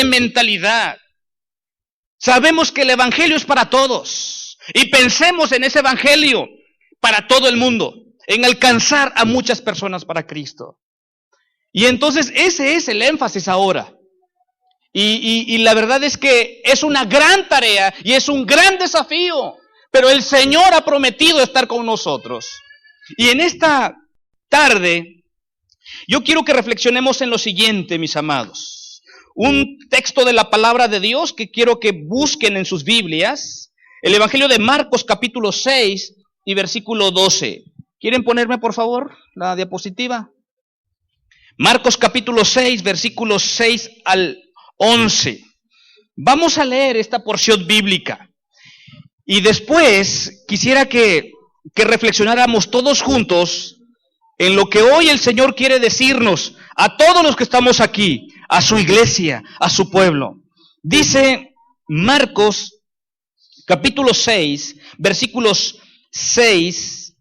de mentalidad. Sabemos que el evangelio es para todos. Y pensemos en ese evangelio para todo el mundo, en alcanzar a muchas personas para Cristo. Y entonces ese es el énfasis ahora. Y la verdad es que es una gran tarea y es un gran desafío. Pero el Señor ha prometido estar con nosotros. Y en esta tarde, yo quiero que reflexionemos en lo siguiente, mis amados. Un texto de la palabra de Dios que quiero que busquen en sus Biblias. El Evangelio de Marcos, capítulo 6 y versículo 12. ¿Quieren ponerme, por favor, la diapositiva? Marcos, capítulo 6, versículos 6 al 11. Vamos a leer esta porción bíblica. Y después quisiera que reflexionáramos todos juntos en lo que hoy el Señor quiere decirnos a todos los que estamos aquí, a su iglesia, a su pueblo. Dice Marcos capítulo 6, versículos 6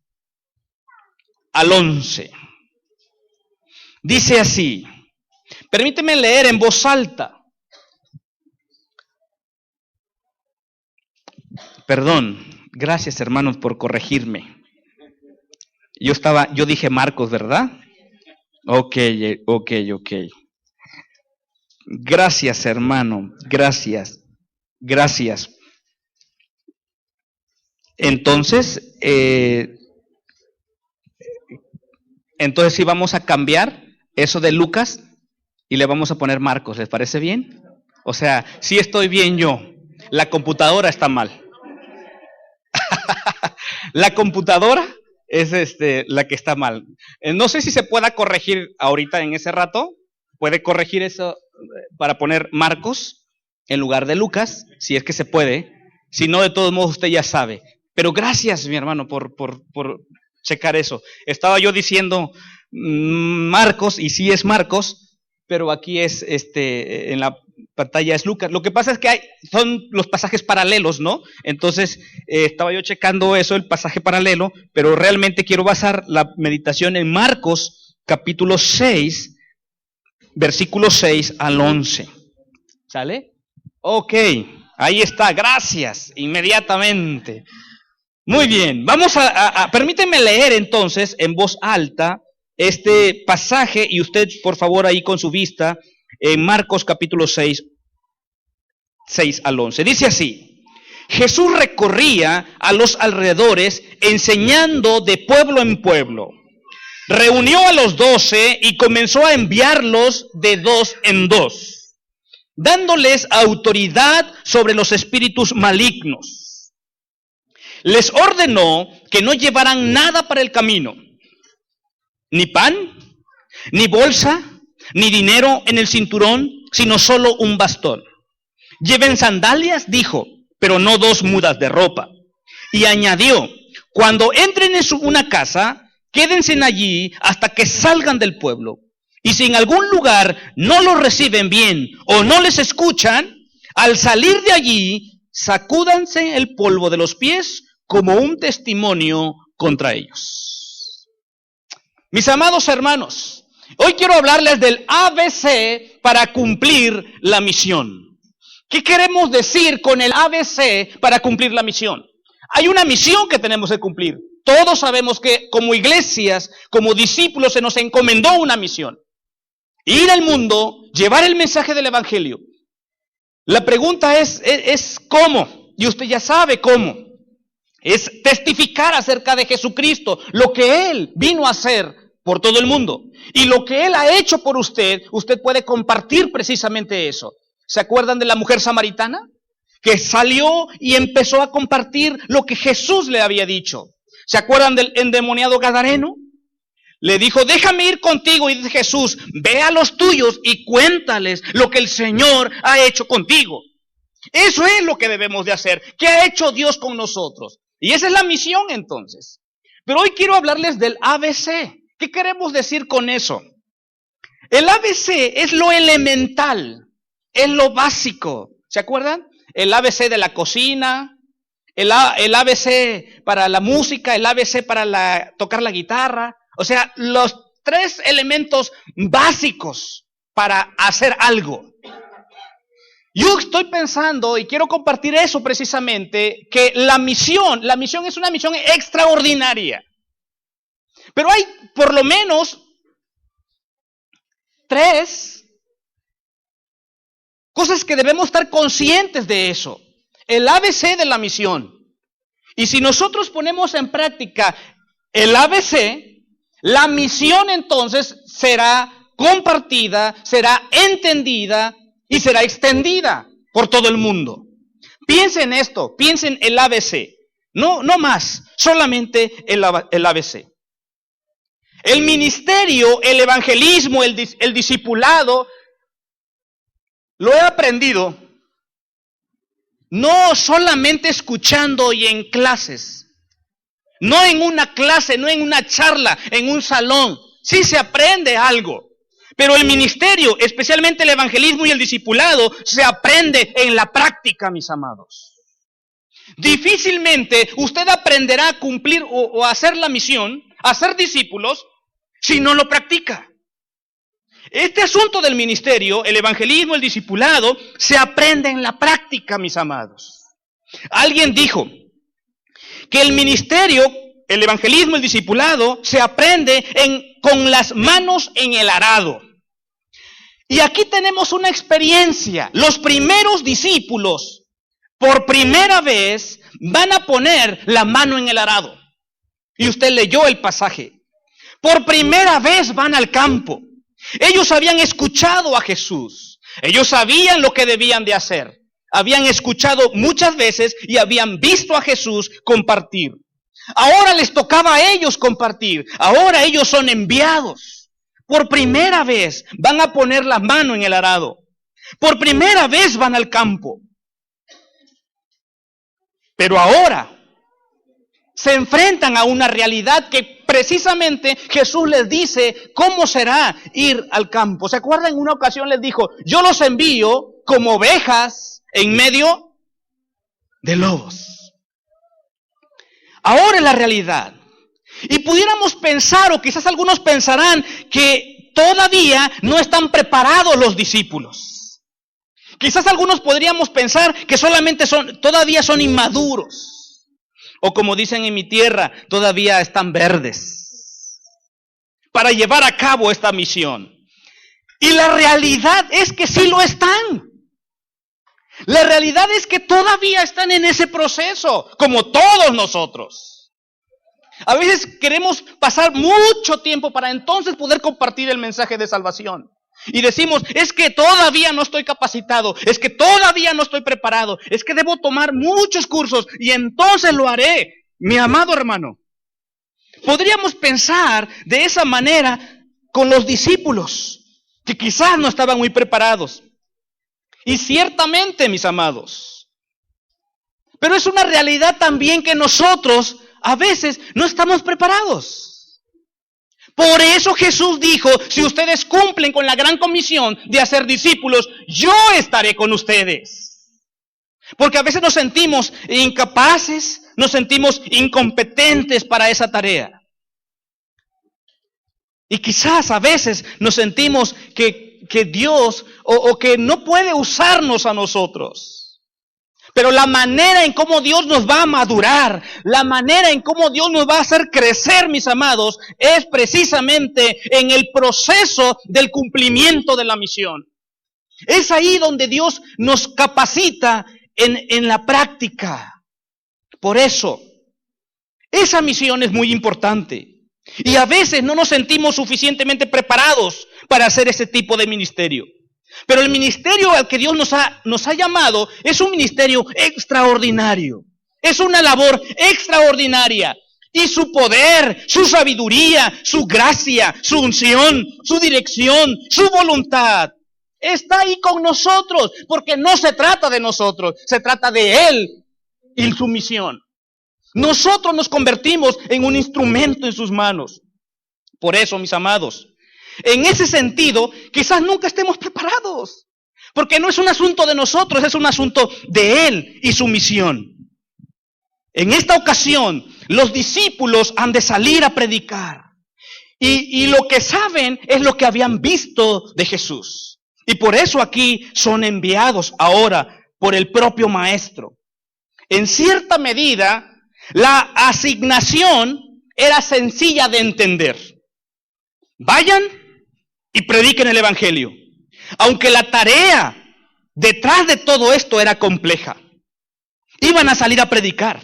al 11. Dice así, permíteme leer en voz alta. Perdón, gracias hermanos por corregirme. Yo dije Marcos, ¿verdad? Ok. Gracias, hermano, gracias. Entonces sí vamos a cambiar eso de Lucas y le vamos a poner Marcos, ¿les parece bien? O sea, sí estoy bien yo, la computadora está mal. La computadora es la que está mal. No sé si se pueda corregir ahorita en ese rato. Puede corregir eso para poner Marcos en lugar de Lucas, si es que se puede. Si no, de todos modos usted ya sabe. Pero gracias, mi hermano, por checar eso. Estaba yo diciendo Marcos, y sí es Marcos, pero aquí es en la pantalla es Lucas. Lo que pasa es que son los pasajes paralelos, ¿no? Entonces, estaba yo checando eso, el pasaje paralelo, pero realmente quiero basar la meditación en Marcos, capítulo 6, versículos 6 al 11. ¿Sale? Ok, ahí está, gracias, inmediatamente. Muy bien, permíteme leer entonces en voz alta este pasaje, y usted, por favor, ahí con su vista, en Marcos capítulo 6, 6 al 11. Dice así: Jesús recorría a los alrededores enseñando de pueblo en pueblo. Reunió a los 12 y comenzó a enviarlos de 2 en 2, dándoles autoridad sobre los espíritus malignos. Les ordenó que no llevaran nada para el camino, ni pan, ni bolsa, ni dinero en el cinturón, sino solo un bastón. Lleven sandalias, dijo, pero no 2 mudas de ropa. Y añadió: cuando entren en una casa, quédense allí hasta que salgan del pueblo. Y si en algún lugar no los reciben bien o no les escuchan, al salir de allí, sacúdanse el polvo de los pies como un testimonio contra ellos. Mis amados hermanos, hoy quiero hablarles del ABC para cumplir la misión. ¿Qué queremos decir con el ABC para cumplir la misión? Hay una misión que tenemos que cumplir. Todos sabemos que como iglesias, como discípulos, se nos encomendó una misión. Ir al mundo, llevar el mensaje del evangelio. La pregunta es ¿cómo? Y usted ya sabe cómo. Es testificar acerca de Jesucristo, lo que Él vino a hacer por todo el mundo. Y lo que Él ha hecho por usted puede compartir precisamente eso. ¿Se acuerdan de la mujer samaritana? Que salió y empezó a compartir lo que Jesús le había dicho. ¿Se acuerdan del endemoniado gadareno? Le dijo: déjame ir contigo. Y dice Jesús: ve a los tuyos y cuéntales lo que el Señor ha hecho contigo. Eso es lo que debemos de hacer. ¿Qué ha hecho Dios con nosotros? Y esa es la misión entonces. Pero hoy quiero hablarles del ABC. ¿Qué queremos decir con eso? El ABC es lo elemental, es lo básico. ¿Se acuerdan? El ABC de la cocina, el ABC para la música, el ABC para tocar la guitarra. O sea, los 3 elementos básicos para hacer algo. Yo estoy pensando, y quiero compartir eso precisamente, que la misión es una misión extraordinaria. Pero hay por lo menos 3 cosas que debemos estar conscientes de eso. El ABC de la misión. Y si nosotros ponemos en práctica el ABC, la misión entonces será compartida, será entendida y será extendida por todo el mundo. Piensen en esto, piensen el ABC. No más, solamente el ABC. El ministerio, el evangelismo, el discipulado, lo he aprendido no solamente escuchando y en clases, no en una clase, no en una charla, en un salón. Sí se aprende algo, pero el ministerio, especialmente el evangelismo y el discipulado, se aprende en la práctica, mis amados. Difícilmente usted aprenderá a cumplir o a hacer la misión, a ser discípulos, si no lo practica. Este asunto del ministerio, el evangelismo, el discipulado, se aprende en la práctica, mis amados. Alguien dijo que el ministerio, el evangelismo, el discipulado, se aprende con las manos en el arado. Y aquí tenemos una experiencia. Los primeros discípulos, por primera vez, van a poner la mano en el arado. Y usted leyó el pasaje. Por primera vez van al campo. Ellos habían escuchado a Jesús. Ellos sabían lo que debían de hacer. Habían escuchado muchas veces y habían visto a Jesús compartir. Ahora les tocaba a ellos compartir. Ahora ellos son enviados. Por primera vez van a poner la mano en el arado. Por primera vez van al campo. Pero ahora se enfrentan a una realidad que precisamente Jesús les dice cómo será ir al campo. ¿Se acuerdan? En una ocasión les dijo, yo los envío como ovejas en medio de lobos. Ahora es la realidad. Y pudiéramos pensar, o quizás algunos pensarán, que todavía no están preparados los discípulos. Quizás algunos podríamos pensar que todavía son inmaduros. O como dicen en mi tierra, todavía están verdes para llevar a cabo esta misión. Y la realidad es que sí lo están. La realidad es que todavía están en ese proceso, como todos nosotros. A veces queremos pasar mucho tiempo para entonces poder compartir el mensaje de salvación. Y decimos, es que todavía no estoy capacitado, es que todavía no estoy preparado, es que debo tomar muchos cursos y entonces lo haré. Mi amado hermano, podríamos pensar de esa manera con los discípulos, que quizás no estaban muy preparados. Y ciertamente, mis amados, pero es una realidad también que nosotros a veces no estamos preparados. Por eso Jesús dijo, si ustedes cumplen con la gran comisión de hacer discípulos, yo estaré con ustedes. Porque a veces nos sentimos incapaces, nos sentimos incompetentes para esa tarea. Y quizás a veces nos sentimos que Dios o que no puede usarnos a nosotros. Pero la manera en cómo Dios nos va a madurar, la manera en cómo Dios nos va a hacer crecer, mis amados, es precisamente en el proceso del cumplimiento de la misión. Es ahí donde Dios nos capacita en la práctica. Por eso, esa misión es muy importante. Y a veces no nos sentimos suficientemente preparados para hacer ese tipo de ministerio. Pero el ministerio al que Dios nos ha llamado es un ministerio extraordinario. Es una labor extraordinaria. Y su poder, su sabiduría, su gracia, su unción, su dirección, su voluntad está ahí con nosotros. Porque no se trata de nosotros, se trata de Él y su misión. Nosotros nos convertimos en un instrumento en sus manos. Por eso, mis amados, en ese sentido, quizás nunca estemos preparados. Porque no es un asunto de nosotros, es un asunto de Él y su misión. En esta ocasión, los discípulos han de salir a predicar. Y lo que saben es lo que habían visto de Jesús. Y por eso aquí son enviados ahora por el propio maestro. En cierta medida, la asignación era sencilla de entender. Vayan y prediquen el evangelio. Aunque la tarea detrás de todo esto era compleja. Iban a salir a predicar.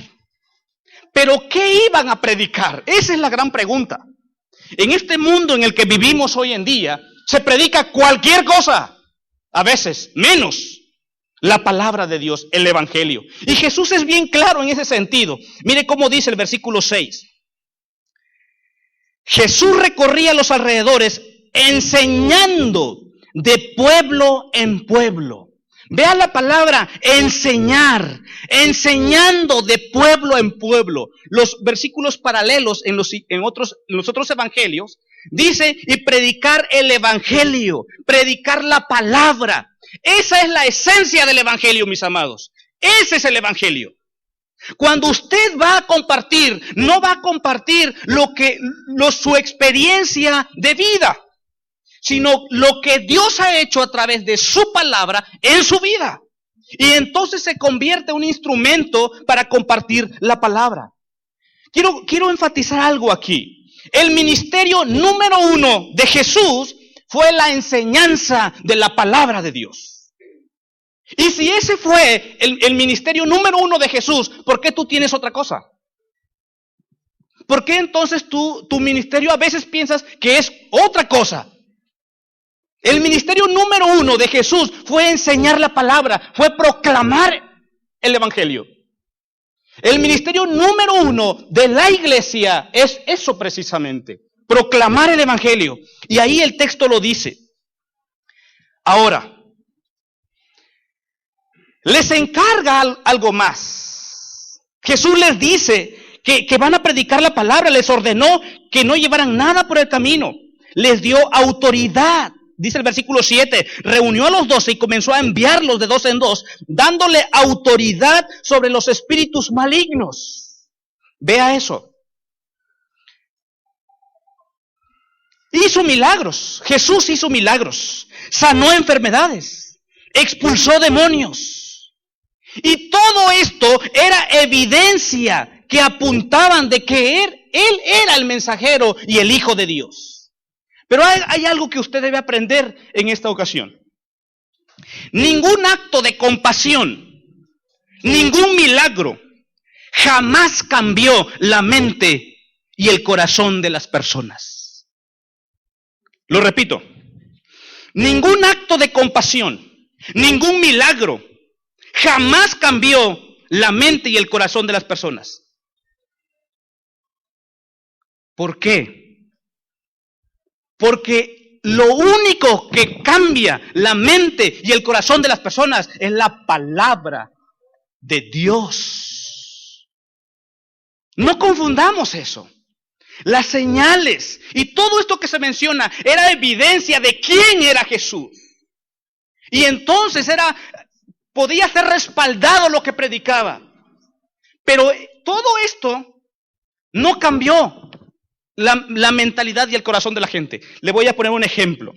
Pero ¿qué iban a predicar? Esa es la gran pregunta. En este mundo en el que vivimos hoy en día, se predica cualquier cosa. A veces, menos la palabra de Dios, el evangelio. Y Jesús es bien claro en ese sentido. Mire cómo dice el versículo 6. Jesús recorría los alrededores enseñando de pueblo en pueblo. Vea la palabra enseñar, enseñando de pueblo en pueblo. Los versículos paralelos en los otros evangelios dice y predicar el evangelio, predicar la palabra. Esa es la esencia del evangelio, mis amados. Ese es el evangelio. Cuando usted va a compartir, no va a compartir su experiencia de vida, sino lo que Dios ha hecho a través de su palabra en su vida. Y entonces se convierte en un instrumento para compartir la palabra. Quiero enfatizar algo aquí. El ministerio número 1 de Jesús fue la enseñanza de la palabra de Dios. Y si ese fue el ministerio número 1 de Jesús, ¿por qué tú tienes otra cosa? ¿Por qué entonces tu ministerio a veces piensas que es otra cosa? El ministerio número 1 de Jesús fue enseñar la palabra, fue proclamar el evangelio. El ministerio número 1 de la iglesia es eso precisamente, proclamar el evangelio. Y ahí el texto lo dice. Ahora, les encarga algo más. Jesús les dice que van a predicar la palabra, les ordenó que no llevaran nada por el camino. Les dio autoridad. Dice el versículo 7, reunió a los 12 y comenzó a enviarlos de 2 en 2, dándole autoridad sobre los espíritus malignos. Vea eso. Hizo milagros. Jesús hizo milagros. Sanó enfermedades. Expulsó demonios. Y todo esto era evidencia que apuntaban de que Él era el mensajero y el Hijo de Dios. Pero hay algo que usted debe aprender en esta ocasión. Ningún acto de compasión, ningún milagro, jamás cambió la mente y el corazón de las personas. Lo repito, ningún acto de compasión, ningún milagro, jamás cambió la mente y el corazón de las personas. ¿Por qué? Porque lo único que cambia la mente y el corazón de las personas es la palabra de Dios. No confundamos eso. Las señales y todo esto que se menciona era evidencia de quién era Jesús. Y entonces podía ser respaldado lo que predicaba. Pero todo esto no cambió la mentalidad y el corazón de la gente. Le voy a poner un ejemplo.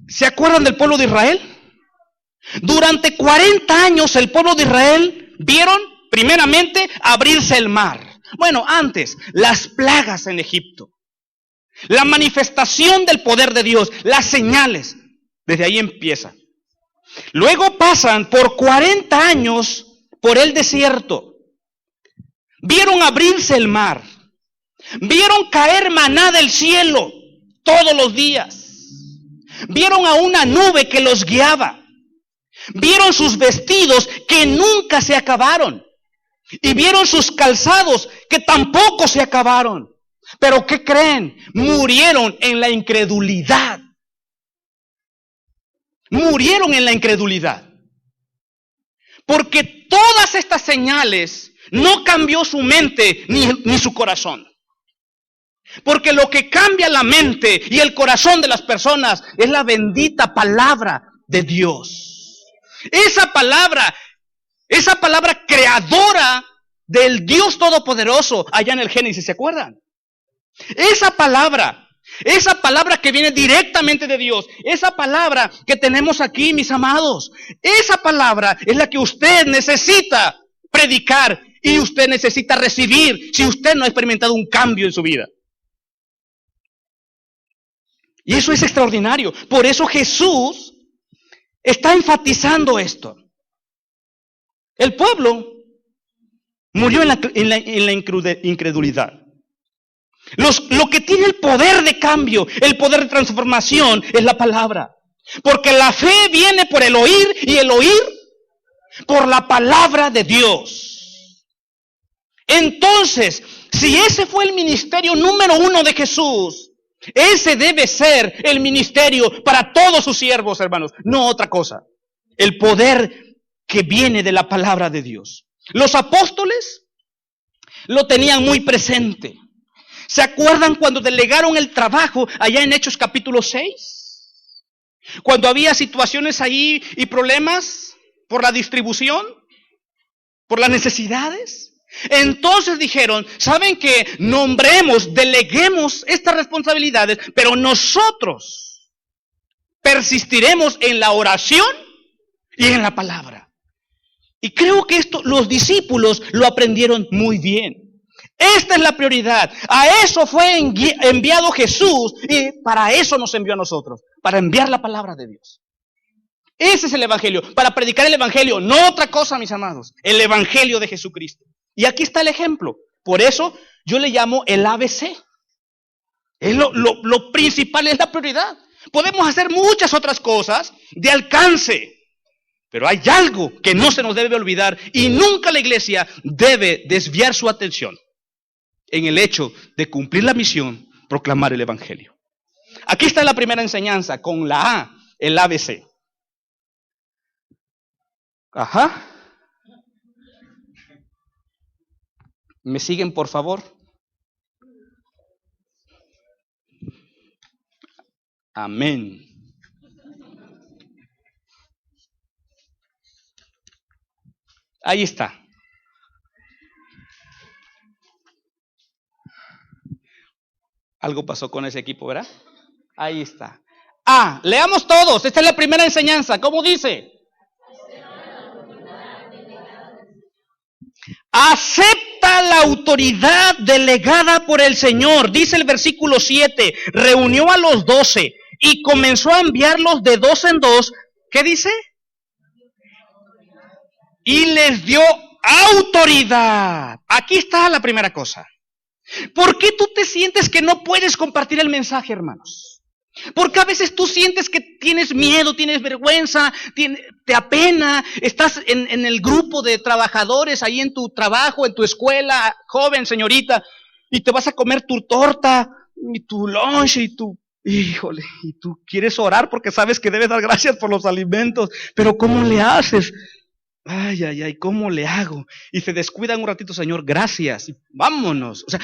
¿Se acuerdan del pueblo de Israel? Durante 40 años el pueblo de Israel vieron primeramente abrirse el mar. Bueno, antes, las plagas en Egipto. La manifestación del poder de Dios, las señales. Desde ahí empieza. Luego pasan por 40 años por el desierto. Vieron abrirse el mar. Vieron caer maná del cielo todos los días. Vieron a una nube que los guiaba. Vieron sus vestidos que nunca se acabaron. Y vieron sus calzados que tampoco se acabaron. Pero ¿qué creen? Murieron en la incredulidad. Murieron en la incredulidad. Porque todas estas señales no cambió su mente ni su corazón. Porque lo que cambia la mente y el corazón de las personas es la bendita palabra de Dios. Esa palabra creadora del Dios Todopoderoso allá en el Génesis, ¿se acuerdan? Esa palabra que viene directamente de Dios, esa palabra que tenemos aquí, mis amados, esa palabra es la que usted necesita predicar y usted necesita recibir si usted no ha experimentado un cambio en su vida. Y eso es extraordinario. Por eso Jesús está enfatizando esto. El pueblo murió en la incredulidad. Lo que tiene el poder de cambio, el poder de transformación, es la palabra. Porque la fe viene por el oír y el oír por la palabra de Dios. Entonces, si ese fue el ministerio número 1 de Jesús, ese debe ser el ministerio para todos sus siervos, hermanos, no otra cosa. El poder que viene de la palabra de Dios. Los apóstoles lo tenían muy presente. ¿Se acuerdan cuando delegaron el trabajo allá en Hechos capítulo 6? Cuando había situaciones ahí y problemas por la distribución, por las necesidades. Entonces dijeron, ¿saben qué? Nombremos, deleguemos estas responsabilidades, pero nosotros persistiremos en la oración y en la palabra. Y creo que esto los discípulos lo aprendieron muy bien. Esta es la prioridad. A eso fue enviado Jesús y para eso nos envió a nosotros, para enviar la palabra de Dios. Ese es el evangelio, para predicar el evangelio, no otra cosa, mis amados, el evangelio de Jesucristo. Y aquí está el ejemplo. Por eso yo le llamo el ABC. Es lo principal, es la prioridad. Podemos hacer muchas otras cosas de alcance, pero hay algo que no se nos debe olvidar y nunca la iglesia debe desviar su atención en el hecho de cumplir la misión, proclamar el evangelio. Aquí está la primera enseñanza con la A, el ABC. Ajá. ¿Me siguen, por favor? Amén. Ahí está. Algo pasó con ese equipo, ¿verdad? Ahí está. Ah, leamos todos. Esta es la primera enseñanza. ¿Cómo dice? Acepta la autoridad delegada por el Señor. Dice el versículo 7. Reunió a los 12 y comenzó a enviarlos de 2 en 2. ¿Qué dice? Y les dio autoridad. Aquí está la primera cosa. ¿Por qué tú te sientes que no puedes compartir el mensaje, hermanos? Porque a veces tú sientes que tienes miedo, tienes vergüenza, te apena, estás en el grupo de trabajadores, ahí en tu trabajo, en tu escuela, joven, señorita, y te vas a comer tu torta, y tu lunch, y tú quieres orar porque sabes que debes dar gracias por los alimentos, pero ¿cómo le haces? Ay, ¿cómo le hago? Y se descuidan un ratito, Señor, gracias, y vámonos. O sea,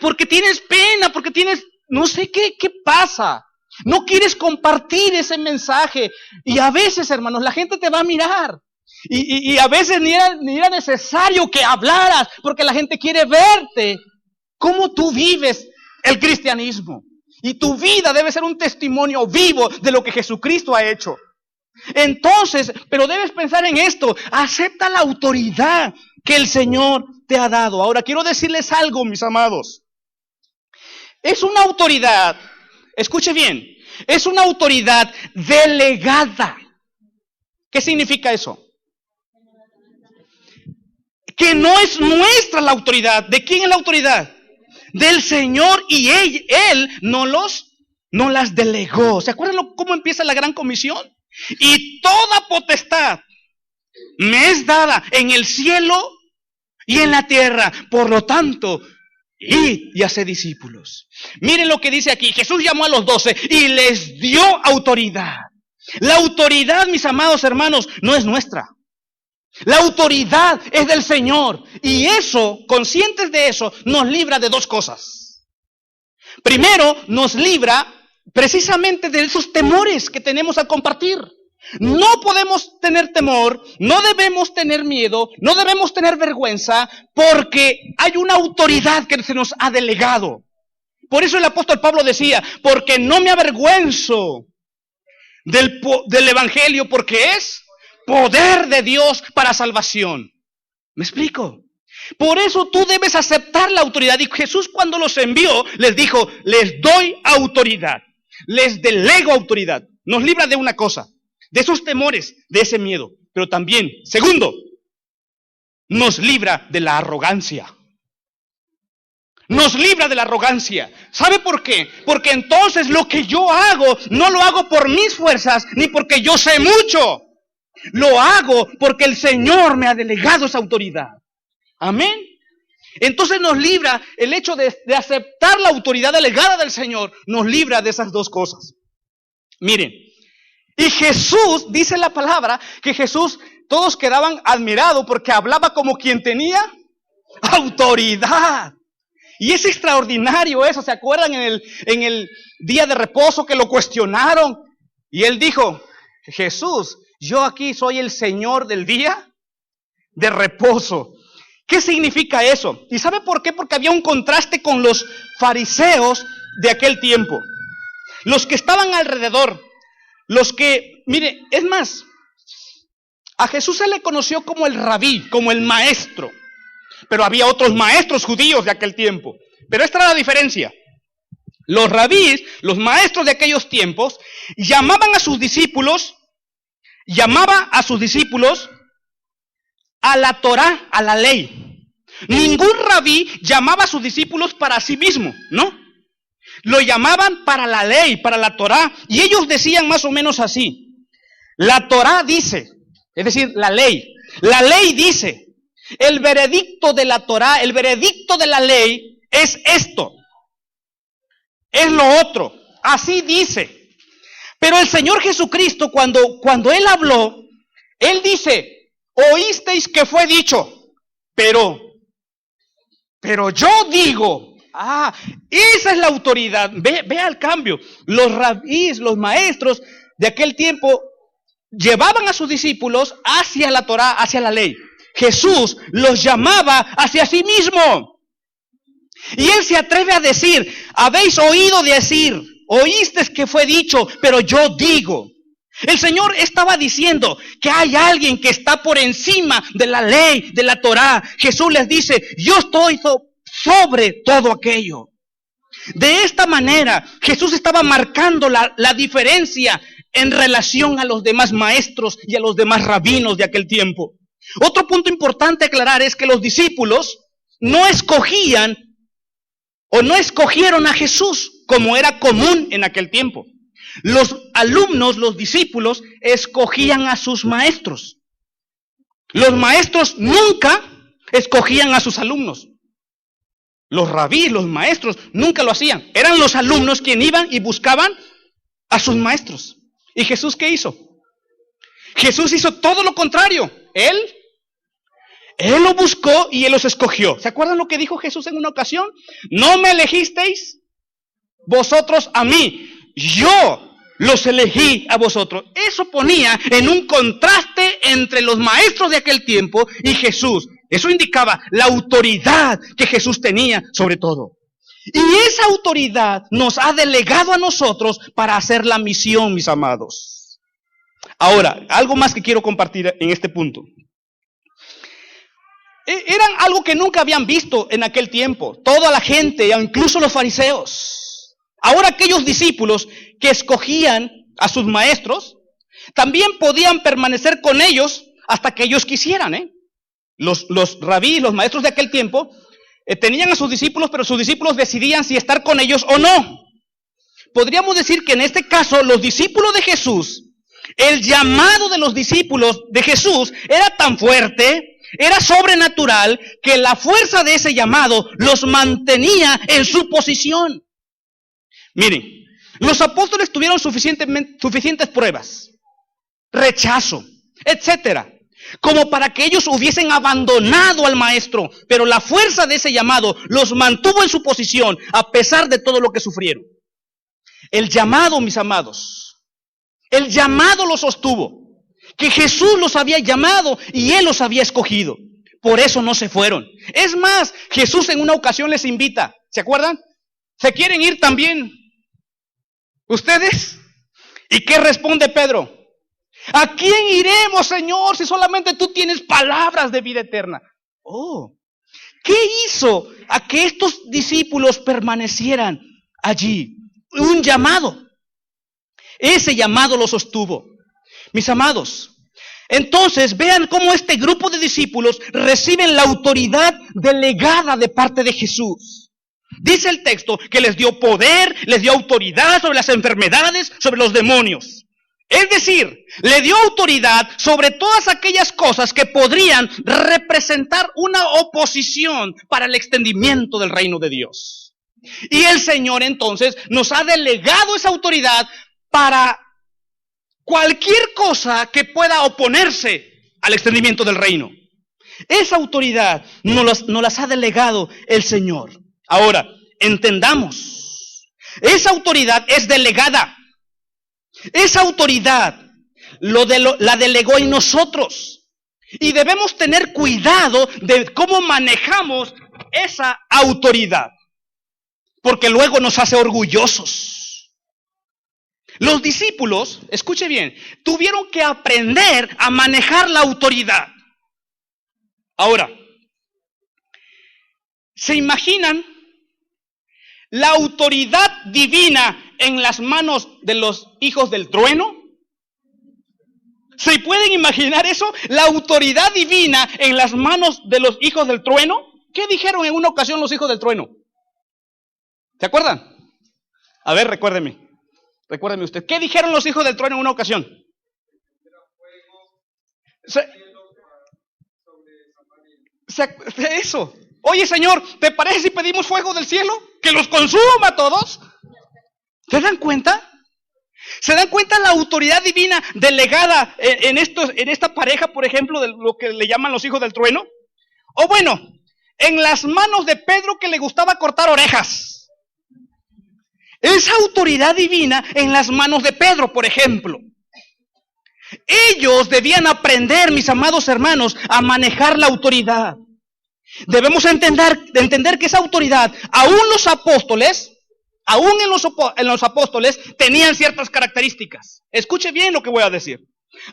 porque tienes pena, porque tienes, no sé qué pasa. No quieres compartir ese mensaje. Y a veces, hermanos, la gente te va a mirar. Y a veces ni era necesario que hablaras, porque la gente quiere verte cómo tú vives el cristianismo. Y tu vida debe ser un testimonio vivo de lo que Jesucristo ha hecho. Entonces, pero debes pensar en esto, acepta la autoridad que el Señor te ha dado. Ahora quiero decirles algo, mis amados. Es una autoridad, escuche bien, es una autoridad delegada. ¿Qué significa eso? Que no es nuestra la autoridad. ¿De quién es la autoridad? Del Señor, y Él no las delegó. ¿Se acuerdan cómo empieza la gran comisión? Y toda potestad me es dada en el cielo y en la tierra. Por lo tanto, id y haced discípulos. Miren lo que dice aquí. Jesús llamó a los 12 y les dio autoridad. La autoridad, mis amados hermanos, no es nuestra. La autoridad es del Señor. Y eso, conscientes de eso, nos libra de dos cosas. Primero, nos libra precisamente de esos temores que tenemos al compartir. No podemos tener temor, no debemos tener miedo, no debemos tener vergüenza, porque hay una autoridad que se nos ha delegado. Por eso el apóstol Pablo decía, porque no me avergüenzo del evangelio, porque es poder de Dios para salvación. ¿Me explico? Por eso tú debes aceptar la autoridad. Y Jesús, cuando los envió, les dijo, les doy autoridad, les delego autoridad. Nos libra de una cosa, de esos temores, de ese miedo. Pero también, segundo, nos libra de la arrogancia. Nos libra de la arrogancia. ¿Sabe por qué? Porque entonces lo que yo hago, no lo hago por mis fuerzas, ni porque yo sé mucho. Lo hago porque el Señor me ha delegado esa autoridad. Amén. Entonces nos libra el hecho de aceptar la autoridad delegada del Señor. Nos libra de esas dos cosas. Miren, y Jesús, dice la palabra, que Jesús, todos quedaban admirados porque hablaba como quien tenía autoridad. Y es extraordinario eso. ¿Se acuerdan en el día de reposo que lo cuestionaron? Y él dijo, Jesús, yo aquí soy el Señor del día de reposo. ¿Qué significa eso? ¿Y sabe por qué? Porque había un contraste con los fariseos de aquel tiempo. Los que estaban alrededor. Los que, mire, es más, a Jesús se le conoció como el rabí, como el maestro. Pero había otros maestros judíos de aquel tiempo. Pero esta era la diferencia. Los rabíes, los maestros de aquellos tiempos, llamaban a sus discípulos a la Torá, a la ley. Ningún rabí llamaba a sus discípulos para sí mismo, ¿no? Lo llamaban para la ley, para la Torá. Y ellos decían más o menos así. La Torá dice, es decir, la ley dice, el veredicto de la Torá, el veredicto de la ley es esto, es lo otro, así dice. Pero el Señor Jesucristo, cuando Él habló, Él dice, oísteis que fue dicho, pero yo digo, esa es la autoridad. Vea el cambio. Los rabíes, los maestros de aquel tiempo, llevaban a sus discípulos hacia la Torá, hacia la ley. Jesús los llamaba hacia sí mismo. Y Él se atreve a decir, habéis oído decir, oísteis que fue dicho, pero yo digo. El Señor estaba diciendo que hay alguien que está por encima de la ley, de la Torá. Jesús les dice, yo estoy sobre todo aquello. De esta manera, Jesús estaba marcando la diferencia en relación a los demás maestros y a los demás rabinos de aquel tiempo. Otro punto importante a aclarar es que los discípulos no escogían o no escogieron a Jesús como era común en aquel tiempo. Los alumnos, los discípulos, escogían a sus maestros. Los maestros nunca escogían a sus alumnos. Los rabíes, los maestros, nunca lo hacían. Eran los alumnos quienes iban y buscaban a sus maestros. ¿Y Jesús qué hizo? Jesús hizo todo lo contrario. Él lo buscó y Él los escogió. ¿Se acuerdan lo que dijo Jesús en una ocasión? No me elegisteis vosotros a mí, yo los elegí a vosotros. Eso ponía en un contraste entre los maestros de aquel tiempo y Jesús. Eso indicaba la autoridad que Jesús tenía sobre todo. Y esa autoridad nos ha delegado a nosotros para hacer la misión, mis amados. Ahora, algo más que quiero compartir en este punto. Eran algo que nunca habían visto en aquel tiempo. Toda la gente, incluso los fariseos. Ahora aquellos discípulos que escogían a sus maestros, también podían permanecer con ellos hasta que ellos quisieran. Los rabíes, los maestros de aquel tiempo, tenían a sus discípulos, pero sus discípulos decidían si estar con ellos o no. Podríamos decir que en este caso los discípulos de Jesús, el llamado de los discípulos de Jesús era tan fuerte, era sobrenatural, que la fuerza de ese llamado los mantenía en su posición. Miren, los apóstoles tuvieron suficientes pruebas, rechazo, etcétera, como para que ellos hubiesen abandonado al maestro, pero la fuerza de ese llamado los mantuvo en su posición a pesar de todo lo que sufrieron. El llamado, mis amados, el llamado los sostuvo, que Jesús los había llamado y Él los había escogido. Por eso no se fueron. Es más, Jesús en una ocasión les invita, ¿se acuerdan? ¿Se quieren ir también ustedes? ¿Y qué responde Pedro? ¿A quién iremos, Señor, si solamente tú tienes palabras de vida eterna? Oh, ¿qué hizo a que estos discípulos permanecieran allí? Un llamado. Ese llamado lo sostuvo. Mis amados, entonces vean cómo este grupo de discípulos reciben la autoridad delegada de parte de Jesús. Dice el texto que les dio poder, les dio autoridad sobre las enfermedades, sobre los demonios. Es decir, le dio autoridad sobre todas aquellas cosas que podrían representar una oposición para el extendimiento del reino de Dios. Y el Señor entonces nos ha delegado esa autoridad para cualquier cosa que pueda oponerse al extendimiento del reino. Esa autoridad nos las ha delegado el Señor. Ahora, entendamos, esa autoridad es delegada. Esa autoridad la delegó en nosotros. Y debemos tener cuidado de cómo manejamos esa autoridad, porque luego nos hace orgullosos. Los discípulos, escuche bien, tuvieron que aprender a manejar la autoridad. Ahora, ¿se imaginan la autoridad divina en las manos de los hijos del trueno? ¿Se pueden imaginar eso? La autoridad divina en las manos de los hijos del trueno. ¿Qué dijeron en una ocasión los hijos del trueno? ¿Se acuerdan? A ver, recuérdeme usted. ¿Qué dijeron los hijos del trueno en una ocasión? Eso. Oye, Señor, ¿te parece si pedimos fuego del cielo? Que los consuma a todos. ¿Se dan cuenta? ¿Se dan cuenta la autoridad divina delegada en esta pareja, por ejemplo, de lo que le llaman los hijos del trueno? O bueno, en las manos de Pedro, que le gustaba cortar orejas. Esa autoridad divina en las manos de Pedro, por ejemplo. Ellos debían aprender, mis amados hermanos, a manejar la autoridad. Debemos entender que esa autoridad, aún los apóstoles tenían ciertas características. Escuche bien lo que voy a decir.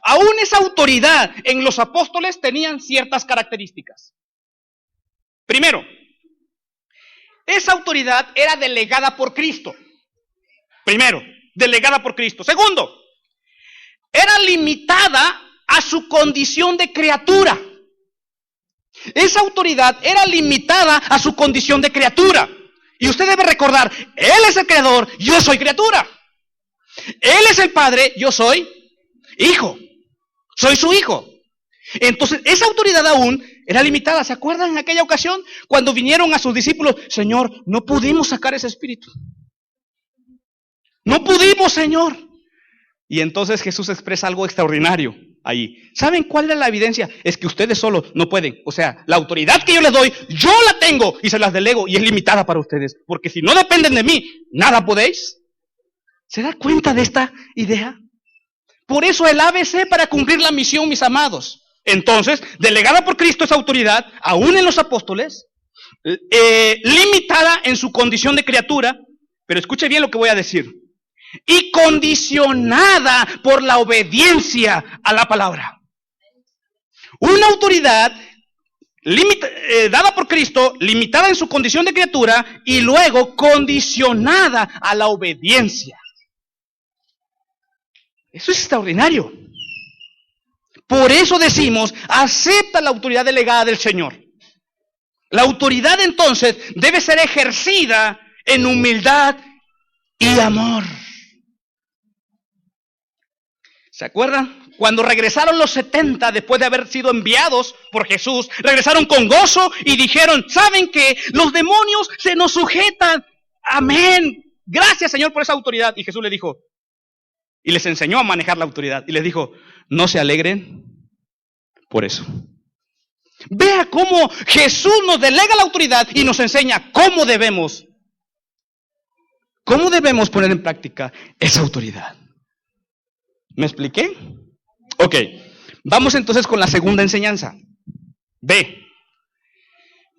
Aún esa autoridad en los apóstoles tenían ciertas características. Primero, esa autoridad era delegada por Cristo. Primero, delegada por Cristo. Segundo, era limitada a su condición de criatura. Esa autoridad era limitada a su condición de criatura. Y usted debe recordar, Él es el creador, yo soy criatura. Él es el padre, yo soy hijo. Soy su hijo. Entonces, esa autoridad aún era limitada. ¿Se acuerdan en aquella ocasión cuando vinieron a sus discípulos? Señor, no pudimos sacar ese espíritu. No pudimos, Señor. Y entonces Jesús expresa algo extraordinario ahí. ¿Saben cuál es la evidencia? Es que ustedes solos no pueden. O sea, la autoridad que yo les doy, yo la tengo y se las delego y es limitada para ustedes. Porque si no dependen de mí, nada podéis. ¿Se da cuenta de esta idea? Por eso el ABC para cumplir la misión, mis amados. Entonces, delegada por Cristo esa autoridad, aún en los apóstoles, limitada en su condición de criatura, pero escuche bien lo que voy a decir. Y condicionada por la obediencia a la palabra. Una autoridad dada por Cristo, limitada en su condición de criatura y luego condicionada a la obediencia. Eso es extraordinario. Por eso decimos, acepta la autoridad delegada del Señor. La autoridad entonces debe ser ejercida en humildad y amor. ¿Se acuerdan? Cuando regresaron los 70 después de haber sido enviados por Jesús, regresaron con gozo y dijeron, ¿saben qué? Los demonios se nos sujetan. Amén. Gracias, Señor, por esa autoridad. Y Jesús les dijo, y les enseñó a manejar la autoridad. Y les dijo, no se alegren por eso. Vea cómo Jesús nos delega la autoridad y nos enseña cómo debemos poner en práctica esa autoridad. ¿Me expliqué? Ok, vamos entonces con la segunda enseñanza. B.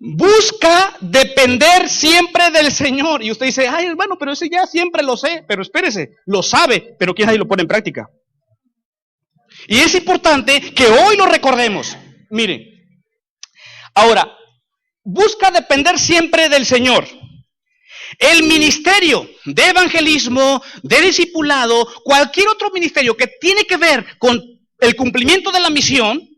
Busca depender siempre del Señor. Y usted dice, ay hermano, pero ese ya siempre lo sé. Pero espérese, lo sabe, pero ¿quién ahí lo pone en práctica? Y es importante que hoy lo recordemos. Mire, ahora, busca depender siempre del Señor. El ministerio de evangelismo, de discipulado, cualquier otro ministerio que tiene que ver con el cumplimiento de la misión,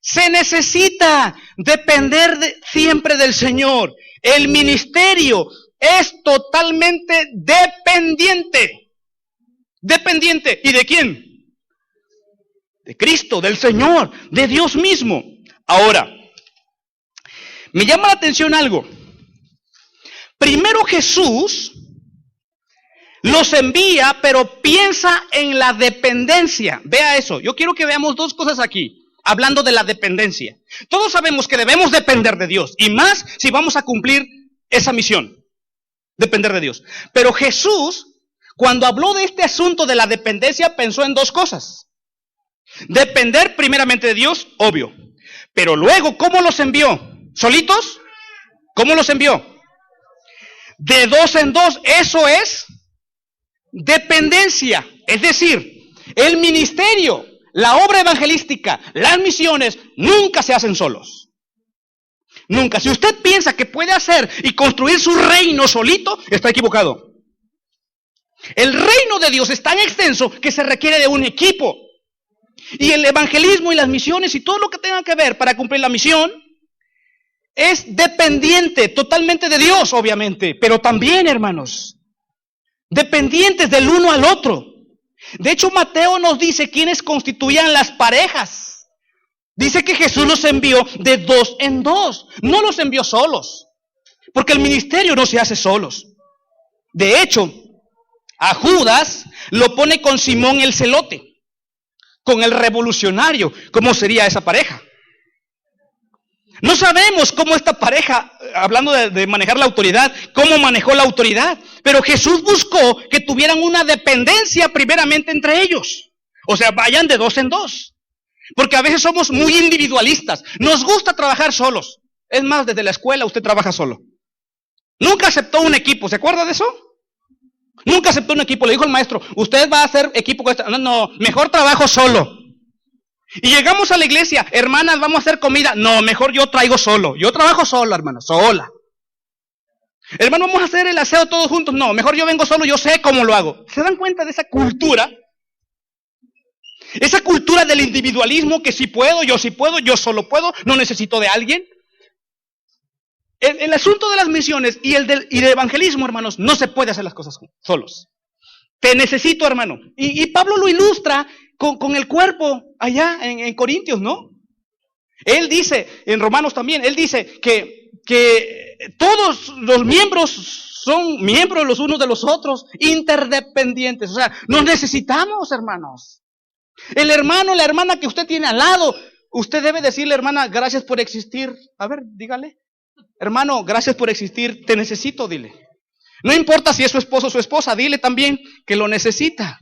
se necesita depender siempre del Señor. El ministerio es totalmente dependiente. ¿Dependiente? ¿Y de quién? De Cristo, del Señor, de Dios mismo. Ahora, me llama la atención algo. Primero Jesús los envía, pero piensa en la dependencia. Vea eso. Yo quiero que veamos dos cosas aquí, hablando de la dependencia. Todos sabemos que debemos depender de Dios, y más si vamos a cumplir esa misión, depender de Dios. Pero Jesús, cuando habló de este asunto de la dependencia, pensó en dos cosas. Depender primeramente de Dios, obvio. Pero luego, ¿cómo los envió? ¿Solitos? ¿Cómo los envió? De dos en dos. Eso es dependencia. Es decir, el ministerio, la obra evangelística, las misiones, nunca se hacen solos. Nunca. Si usted piensa que puede hacer y construir su reino solito, está equivocado. El reino de Dios es tan extenso que se requiere de un equipo. Y el evangelismo y las misiones y todo lo que tenga que ver para cumplir la misión es dependiente totalmente de Dios, obviamente, pero también, hermanos, dependientes del uno al otro. De hecho, Mateo nos dice quiénes constituían las parejas. Dice que Jesús los envió de dos en dos, no los envió solos, porque el ministerio no se hace solos. De hecho, a Judas lo pone con Simón el celote, con el revolucionario. ¿Cómo sería esa pareja? No sabemos cómo esta pareja, hablando de manejar la autoridad, cómo manejó la autoridad. Pero Jesús buscó que tuvieran una dependencia primeramente entre ellos. O sea, vayan de dos en dos. Porque a veces somos muy individualistas. Nos gusta trabajar solos. Es más, desde la escuela usted trabaja solo. Nunca aceptó un equipo. ¿Se acuerda de eso? Nunca aceptó un equipo. Le dijo el maestro, usted va a hacer equipo con esta. No, mejor trabajo solo. Y llegamos a la iglesia, hermanas, vamos a hacer comida. No, mejor yo traigo solo. Yo trabajo solo, hermano, sola. Hermano, vamos a hacer el aseo todos juntos. No, mejor yo vengo solo, yo sé cómo lo hago. ¿Se dan cuenta de esa cultura? Esa cultura del individualismo, que si puedo, yo solo puedo, no necesito de alguien. El asunto de las misiones y el del evangelismo, hermanos, no se puede hacer las cosas solos. Te necesito, hermano. Y Pablo lo ilustra con el cuerpo allá en Corintios, ¿no? Él dice, en Romanos también, él dice que todos los miembros son miembros los unos de los otros, interdependientes. O sea, nos necesitamos, hermanos. El hermano, la hermana que usted tiene al lado, usted debe decirle, hermana, gracias por existir. A ver, dígale. Hermano, gracias por existir, te necesito, dile. No importa si es su esposo o su esposa, dile también que lo necesita.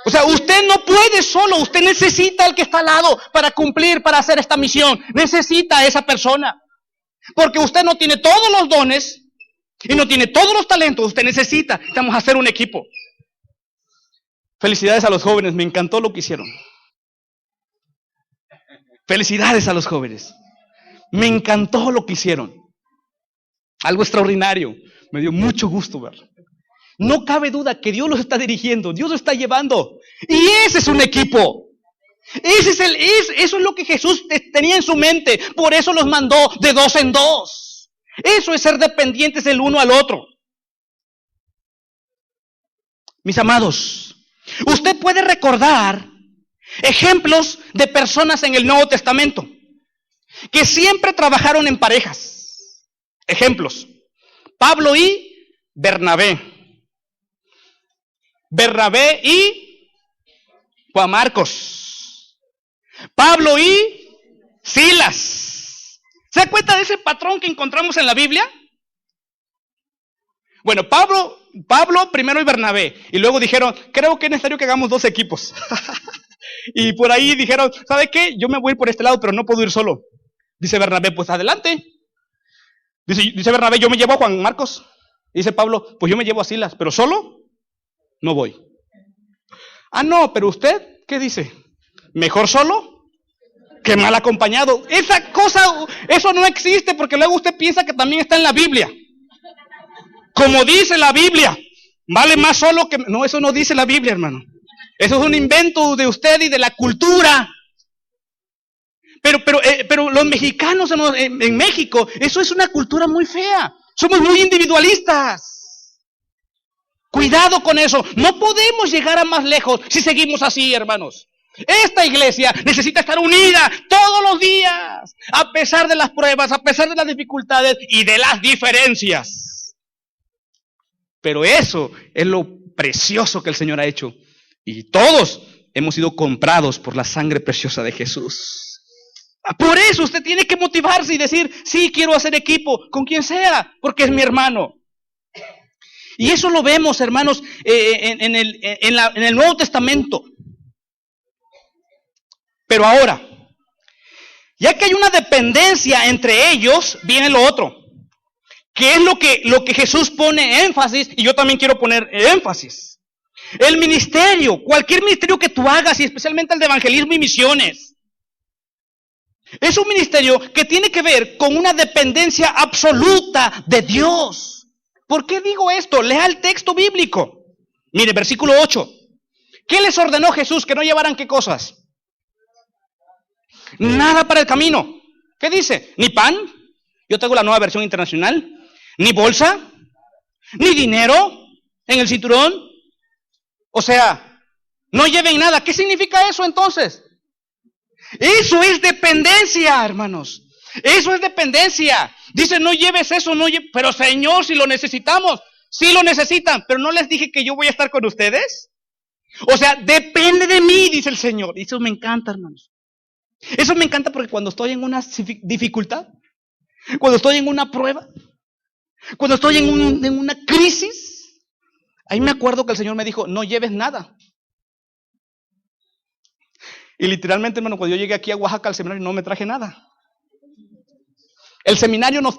O sea, usted no puede solo, usted necesita al que está al lado para cumplir, para hacer esta misión. Necesita a esa persona. Porque usted no tiene todos los dones y no tiene todos los talentos, usted necesitamos hacer un equipo. Felicidades a los jóvenes, me encantó lo que hicieron. Felicidades a los jóvenes. Me encantó lo que hicieron. Algo extraordinario. Me dio mucho gusto verlo. No cabe duda que Dios los está dirigiendo, Dios los está llevando. Y ese es un equipo. Eso es lo que Jesús tenía en su mente. Por eso los mandó de dos en dos. Eso es ser dependientes el uno al otro. Mis amados, usted puede recordar ejemplos de personas en el Nuevo Testamento que siempre trabajaron en parejas. Ejemplos: Pablo y Bernabé. Bernabé y Juan Marcos. Pablo y Silas. ¿Se da cuenta de ese patrón que encontramos en la Biblia? Bueno, Pablo primero y Bernabé. Y luego dijeron, creo que es necesario que hagamos dos equipos. Y por ahí dijeron, ¿sabe qué? Yo me voy a ir por este lado, pero no puedo ir solo. Dice Bernabé, pues adelante. Dice Bernabé, yo me llevo a Juan Marcos. Dice Pablo, pues yo me llevo a Silas, pero solo no voy. Ah, no, pero usted, ¿qué dice? Mejor solo que mal acompañado. Esa cosa, eso no existe, porque luego usted piensa que también está en la Biblia. Como dice la Biblia, vale más solo que... No, eso no dice la Biblia, hermano. Eso es un invento de usted y de la cultura. Pero los mexicanos en México, eso es una cultura muy fea. Somos muy individualistas. Cuidado con eso. No podemos llegar a más lejos si seguimos así, hermanos. Esta iglesia necesita estar unida todos los días, a pesar de las pruebas, a pesar de las dificultades y de las diferencias. Pero eso es lo precioso que el Señor ha hecho. Y todos hemos sido comprados por la sangre preciosa de Jesús. Por eso usted tiene que motivarse y decir, sí, quiero hacer equipo con quien sea, porque es mi hermano. Y eso lo vemos, hermanos, en el Nuevo Testamento. Pero ahora, ya que hay una dependencia entre ellos, viene lo otro. Que es lo que Jesús pone énfasis, y yo también quiero poner énfasis. El ministerio, cualquier ministerio que tú hagas, y especialmente el de evangelismo y misiones, es un ministerio que tiene que ver con una dependencia absoluta de Dios. ¿Por qué digo esto? Lea el texto bíblico. Mire, versículo 8. ¿Qué les ordenó Jesús? Que no llevaran ¿qué cosas? Nada para el camino. ¿Qué dice? Ni pan. Yo tengo la Nueva Versión Internacional. Ni bolsa. Ni dinero en el cinturón. O sea, no lleven nada. ¿Qué significa eso entonces? Eso es dependencia, hermanos. Eso es dependencia. Dice, no lleves eso, pero Señor, si lo necesitamos. Sí lo necesitan, pero no les dije que yo voy a estar con ustedes. O sea, depende de mí, dice el Señor. Y eso me encanta, hermanos. Eso me encanta porque cuando estoy en una dificultad, cuando estoy en una prueba, cuando estoy en una crisis, ahí me acuerdo que el Señor me dijo, no lleves nada. Y literalmente, hermano, cuando yo llegué aquí a Oaxaca al seminario no me traje nada. El seminario nos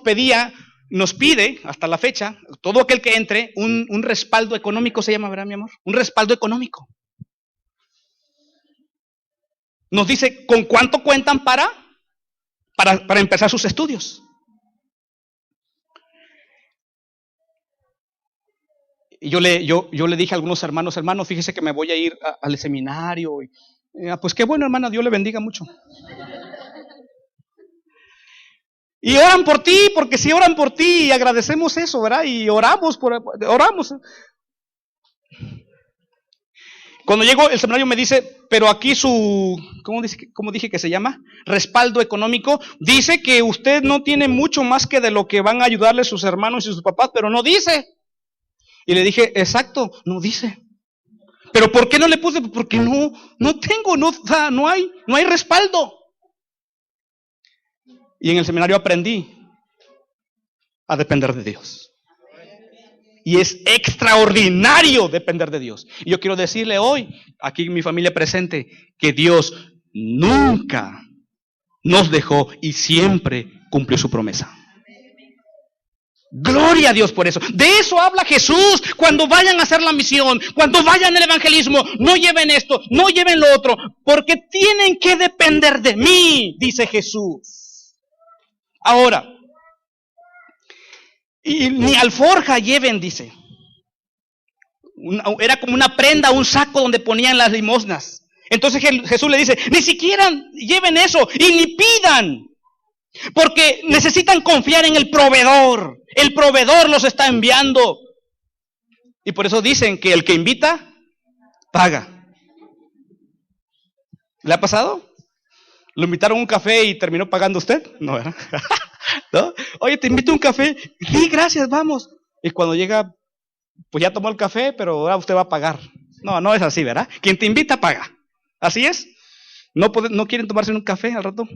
pide, hasta la fecha, todo aquel que entre, un respaldo económico se llama, ¿verdad, mi amor? Un respaldo económico. Nos dice con cuánto cuentan para empezar sus estudios. Y yo le dije a algunos hermanos, fíjese que me voy a ir al seminario. Pues qué bueno, hermana, Dios le bendiga mucho. Y oran por ti, porque si oran por ti, y agradecemos eso, ¿verdad? Y oramos. Cuando llegó el seminario me dice, pero aquí ¿cómo dije que se llama? Respaldo económico. Dice que usted no tiene mucho más que de lo que van a ayudarle sus hermanos y sus papás, pero no dice. Y le dije, exacto, no dice. ¿Pero por qué no le puse? Porque no tengo, no hay respaldo. Y en el seminario aprendí a depender de Dios. Y es extraordinario depender de Dios. Y yo quiero decirle hoy, aquí mi familia presente, que Dios nunca nos dejó y siempre cumplió su promesa. Gloria a Dios por eso. De eso habla Jesús cuando vayan a hacer la misión, cuando vayan al evangelismo. No lleven esto, no lleven lo otro, porque tienen que depender de mí, dice Jesús. Ahora, y ni alforja lleven, dice. Era como una prenda, un saco donde ponían las limosnas. Entonces Jesús le dice, ni siquiera lleven eso y ni pidan. Porque necesitan confiar en el proveedor. El proveedor los está enviando. Y por eso dicen que el que invita, paga. ¿Le ha pasado? ¿Lo invitaron a un café y terminó pagando usted? No, ¿verdad? ¿No? Oye, te invito a un café. Sí, gracias, vamos. Y cuando llega, pues ya tomó el café, pero ahora usted va a pagar. No es así, ¿verdad? Quien te invita, paga. ¿Así es? ¿No quieren tomarse un café al rato?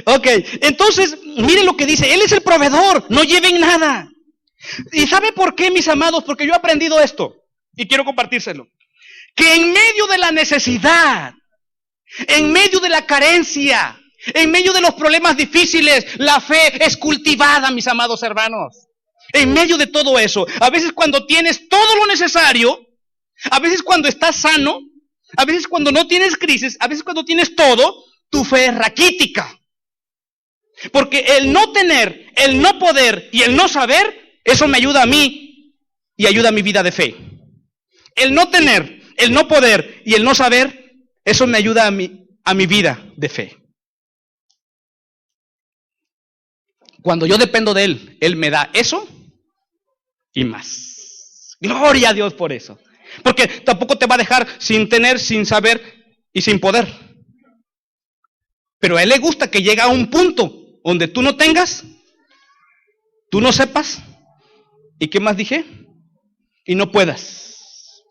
Ok, entonces, miren lo que dice. Él es el proveedor, no lleven nada. ¿Y sabe por qué, mis amados? Porque yo he aprendido esto y quiero compartírselo. Que en medio de la necesidad, en medio de la carencia, En medio de los problemas difíciles, la fe es cultivada, mis amados hermanos. En medio de todo eso, a veces cuando tienes todo lo necesario, a veces cuando estás sano, a veces cuando no tienes crisis, a veces cuando tienes todo, tu fe es raquítica. Porque el no tener, el no poder y el no saber, eso me ayuda a mí y ayuda a mi vida de fe. El no tener, el no poder y el no saber, eso me ayuda a mi vida de fe. Cuando yo dependo de Él, Él me da eso y más. Gloria a Dios por eso. Porque tampoco te va a dejar sin tener, sin saber y sin poder. Pero a Él le gusta que llegue a un punto donde tú no tengas, tú no sepas, ¿y qué más dije? Y no puedas.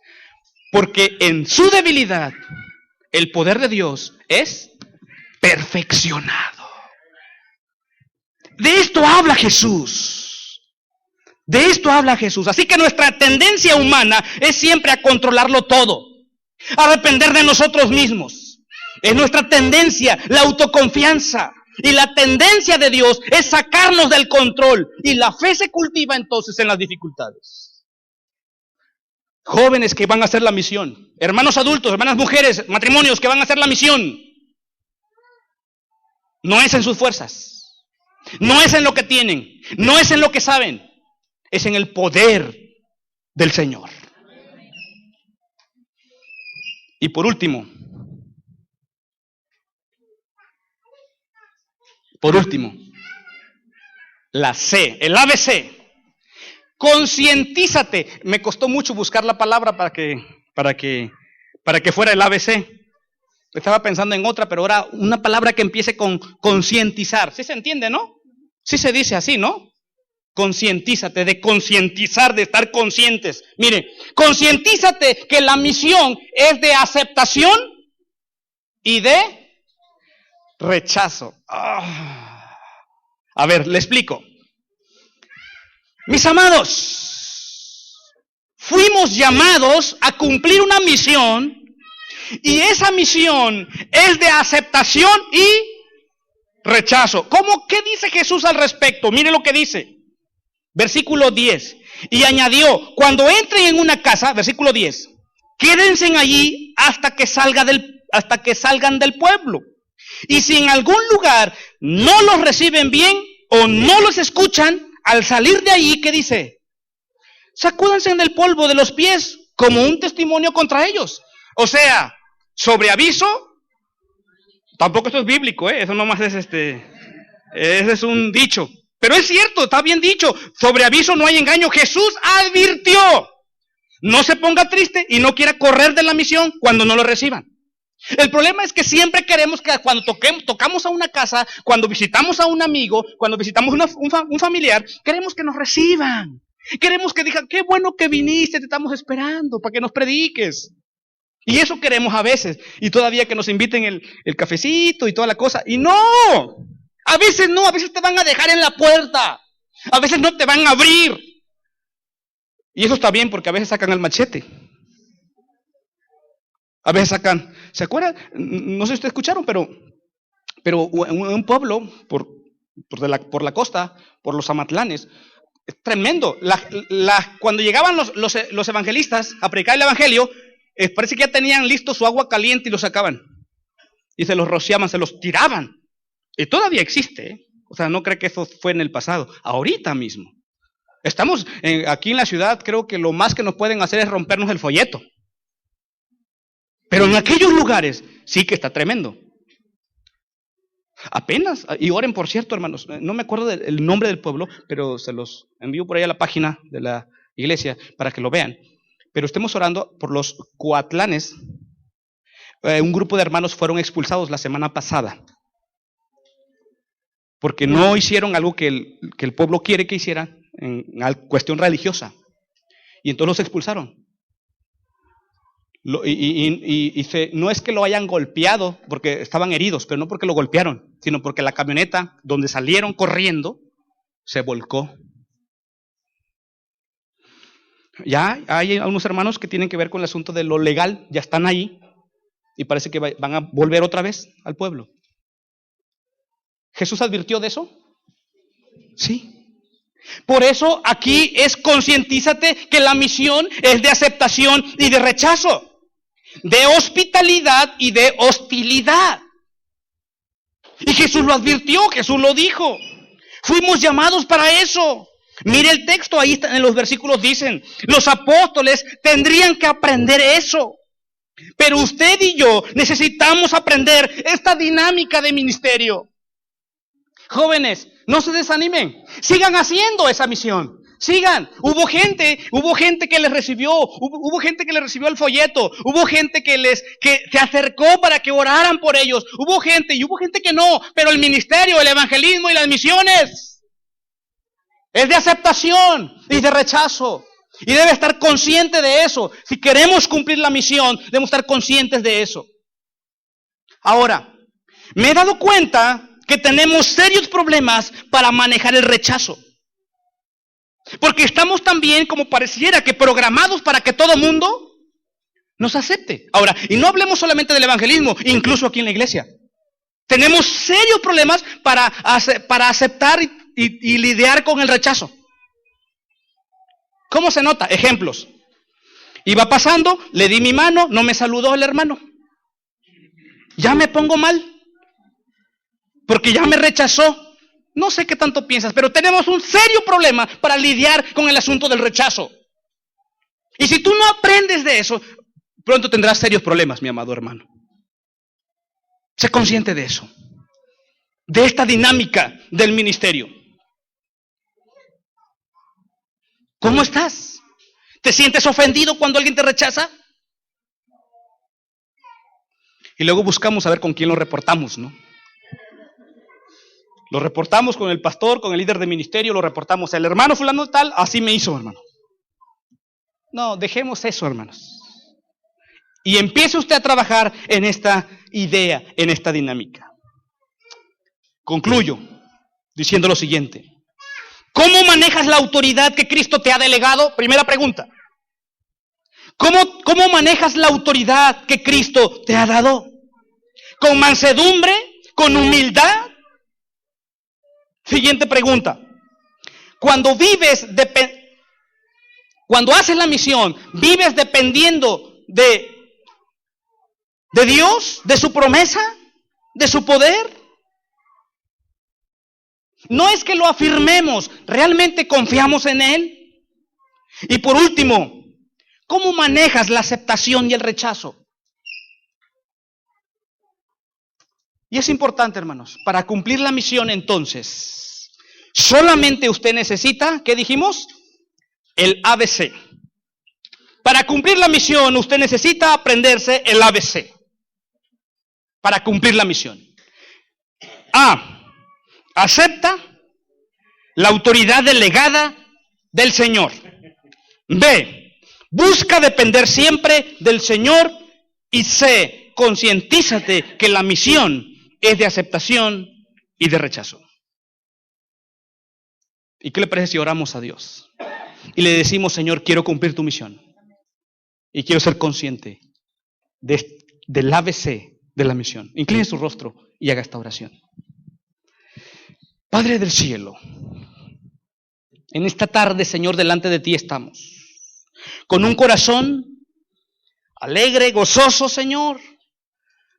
Porque en su debilidad, el poder de Dios es perfeccionado. De esto habla Jesús. De esto habla Jesús. Así que nuestra tendencia humana es siempre a controlarlo todo, a depender de nosotros mismos. Es nuestra tendencia, la autoconfianza. Y la tendencia de Dios es sacarnos del control. Y la fe se cultiva entonces en las dificultades. Jóvenes que van a hacer la misión, hermanos adultos, hermanas mujeres, matrimonios que van a hacer la misión. No es en sus fuerzas. No es en lo que tienen, no es en lo que saben, es en el poder del Señor. Y por último, la C, el ABC. Concientízate. Me costó mucho buscar la palabra para que fuera el ABC. Estaba pensando en otra, pero ahora una palabra que empiece con concientizar. ¿Sí se entiende, no? Sí se dice así, ¿no? Concientízate, de concientizar, de estar conscientes. Mire, concientízate que la misión es de aceptación y de rechazo. A ver, le explico. Mis amados, fuimos llamados a cumplir una misión. Y esa misión es de aceptación y rechazo. ¿Cómo? ¿Qué dice Jesús al respecto? Mire lo que dice. Versículo 10. Y añadió, cuando entren en una casa, versículo 10, quédense allí hasta que salgan del pueblo. Y si en algún lugar no los reciben bien o no los escuchan, al salir de allí, ¿qué dice? Sacúdanse del polvo de los pies como un testimonio contra ellos. O sea, sobre aviso, tampoco esto es bíblico, eso nomás es ese es un dicho. Pero es cierto, está bien dicho, sobre aviso no hay engaño. Jesús advirtió, no se ponga triste y no quiera correr de la misión cuando no lo reciban. El problema es que siempre queremos que cuando tocamos a una casa, cuando visitamos a un amigo, cuando visitamos un familiar, queremos que nos reciban. Queremos que digan, qué bueno que viniste, te estamos esperando para que nos prediques. Y eso queremos a veces. Y todavía que nos inviten el cafecito y toda la cosa. Y no, a veces no, a veces te van a dejar en la puerta. A veces no te van a abrir. Y eso está bien porque a veces sacan el machete. A veces sacan, ¿se acuerdan? No sé si ustedes escucharon, pero un pueblo por la costa, por los Amatlanes, es tremendo. Cuando llegaban los evangelistas a predicar el evangelio, parece que ya tenían listo su agua caliente y lo sacaban. Y se los rociaban, se los tiraban. Y todavía existe, O sea, no cree que eso fue en el pasado, ahorita mismo. Estamos aquí en la ciudad, creo que lo más que nos pueden hacer es rompernos el folleto. Pero en aquellos lugares sí que está tremendo. Apenas, y oren por cierto, hermanos, no me acuerdo del nombre del pueblo, pero se los envío por ahí a la página de la iglesia para que lo vean. Pero estemos orando por los Coatlanes. Un grupo de hermanos fueron expulsados la semana pasada porque no hicieron algo que el pueblo quiere que hicieran en cuestión religiosa. Y entonces los expulsaron. No es que lo hayan golpeado porque estaban heridos, pero no porque lo golpearon, sino porque la camioneta donde salieron corriendo se volcó. Ya hay algunos hermanos que tienen que ver con el asunto de lo legal, ya están ahí y parece que van a volver otra vez al pueblo. ¿Jesús advirtió de eso? Sí. Por eso aquí es concientízate que la misión es de aceptación y de rechazo, de hospitalidad y de hostilidad. Y Jesús lo advirtió, Jesús lo dijo. Fuimos llamados para eso. Mire el texto, ahí está, en los versículos dicen, los apóstoles tendrían que aprender eso. Pero usted y yo necesitamos aprender esta dinámica de ministerio. Jóvenes, no se desanimen, sigan haciendo esa misión. Sigan. Hubo gente que les recibió, hubo gente que les recibió el folleto, hubo gente que se acercó para que oraran por ellos, hubo gente que no, pero el ministerio, el evangelismo y las misiones es de aceptación y de rechazo. Y debe estar consciente de eso. Si queremos cumplir la misión, debemos estar conscientes de eso. Ahora, me he dado cuenta que tenemos serios problemas para manejar el rechazo. Porque estamos también, como pareciera, que programados para que todo mundo nos acepte. Ahora, y no hablemos solamente del evangelismo, incluso aquí en la iglesia. Tenemos serios problemas para aceptar y lidiar con el rechazo. ¿Cómo se nota? Ejemplos. Iba pasando, le di mi mano, no me saludó el hermano. Ya me pongo mal, porque ya me rechazó. No sé qué tanto piensas, pero tenemos un serio problema para lidiar con el asunto del rechazo. Y si tú no aprendes de eso, pronto tendrás serios problemas, mi amado hermano. Sé consciente de eso, de esta dinámica del ministerio. ¿Cómo estás? ¿Te sientes ofendido cuando alguien te rechaza? Y luego buscamos a ver con quién lo reportamos, ¿no? Lo reportamos con el pastor, con el líder de ministerio, lo reportamos. El hermano fulano tal, así me hizo, hermano. No, dejemos eso, hermanos. Y empiece usted a trabajar en esta idea, en esta dinámica. Concluyo diciendo lo siguiente. ¿Cómo manejas la autoridad que Cristo te ha delegado? Primera pregunta. ¿Cómo manejas la autoridad que Cristo te ha dado? ¿Con mansedumbre? ¿Con humildad? Siguiente pregunta. Cuando haces la misión, ¿vives dependiendo de Dios, de su promesa, de su poder? No es que lo afirmemos, ¿realmente confiamos en Él? Y por último, ¿cómo manejas la aceptación y el rechazo? Y es importante, hermanos, para cumplir la misión entonces, solamente usted necesita, ¿qué dijimos? El ABC. Para cumplir la misión, usted necesita aprenderse el ABC. Para cumplir la misión. A. Acepta la autoridad delegada del Señor. B. Busca depender siempre del Señor. Y C. Concientízate que la misión es de aceptación y de rechazo. ¿Y qué le parece si oramos a Dios? Y le decimos, Señor, quiero cumplir tu misión. Y quiero ser consciente del ABC de la misión. Incline su rostro y haga esta oración. Padre del cielo, en esta tarde, Señor, delante de ti estamos. Con un corazón alegre, gozoso, Señor.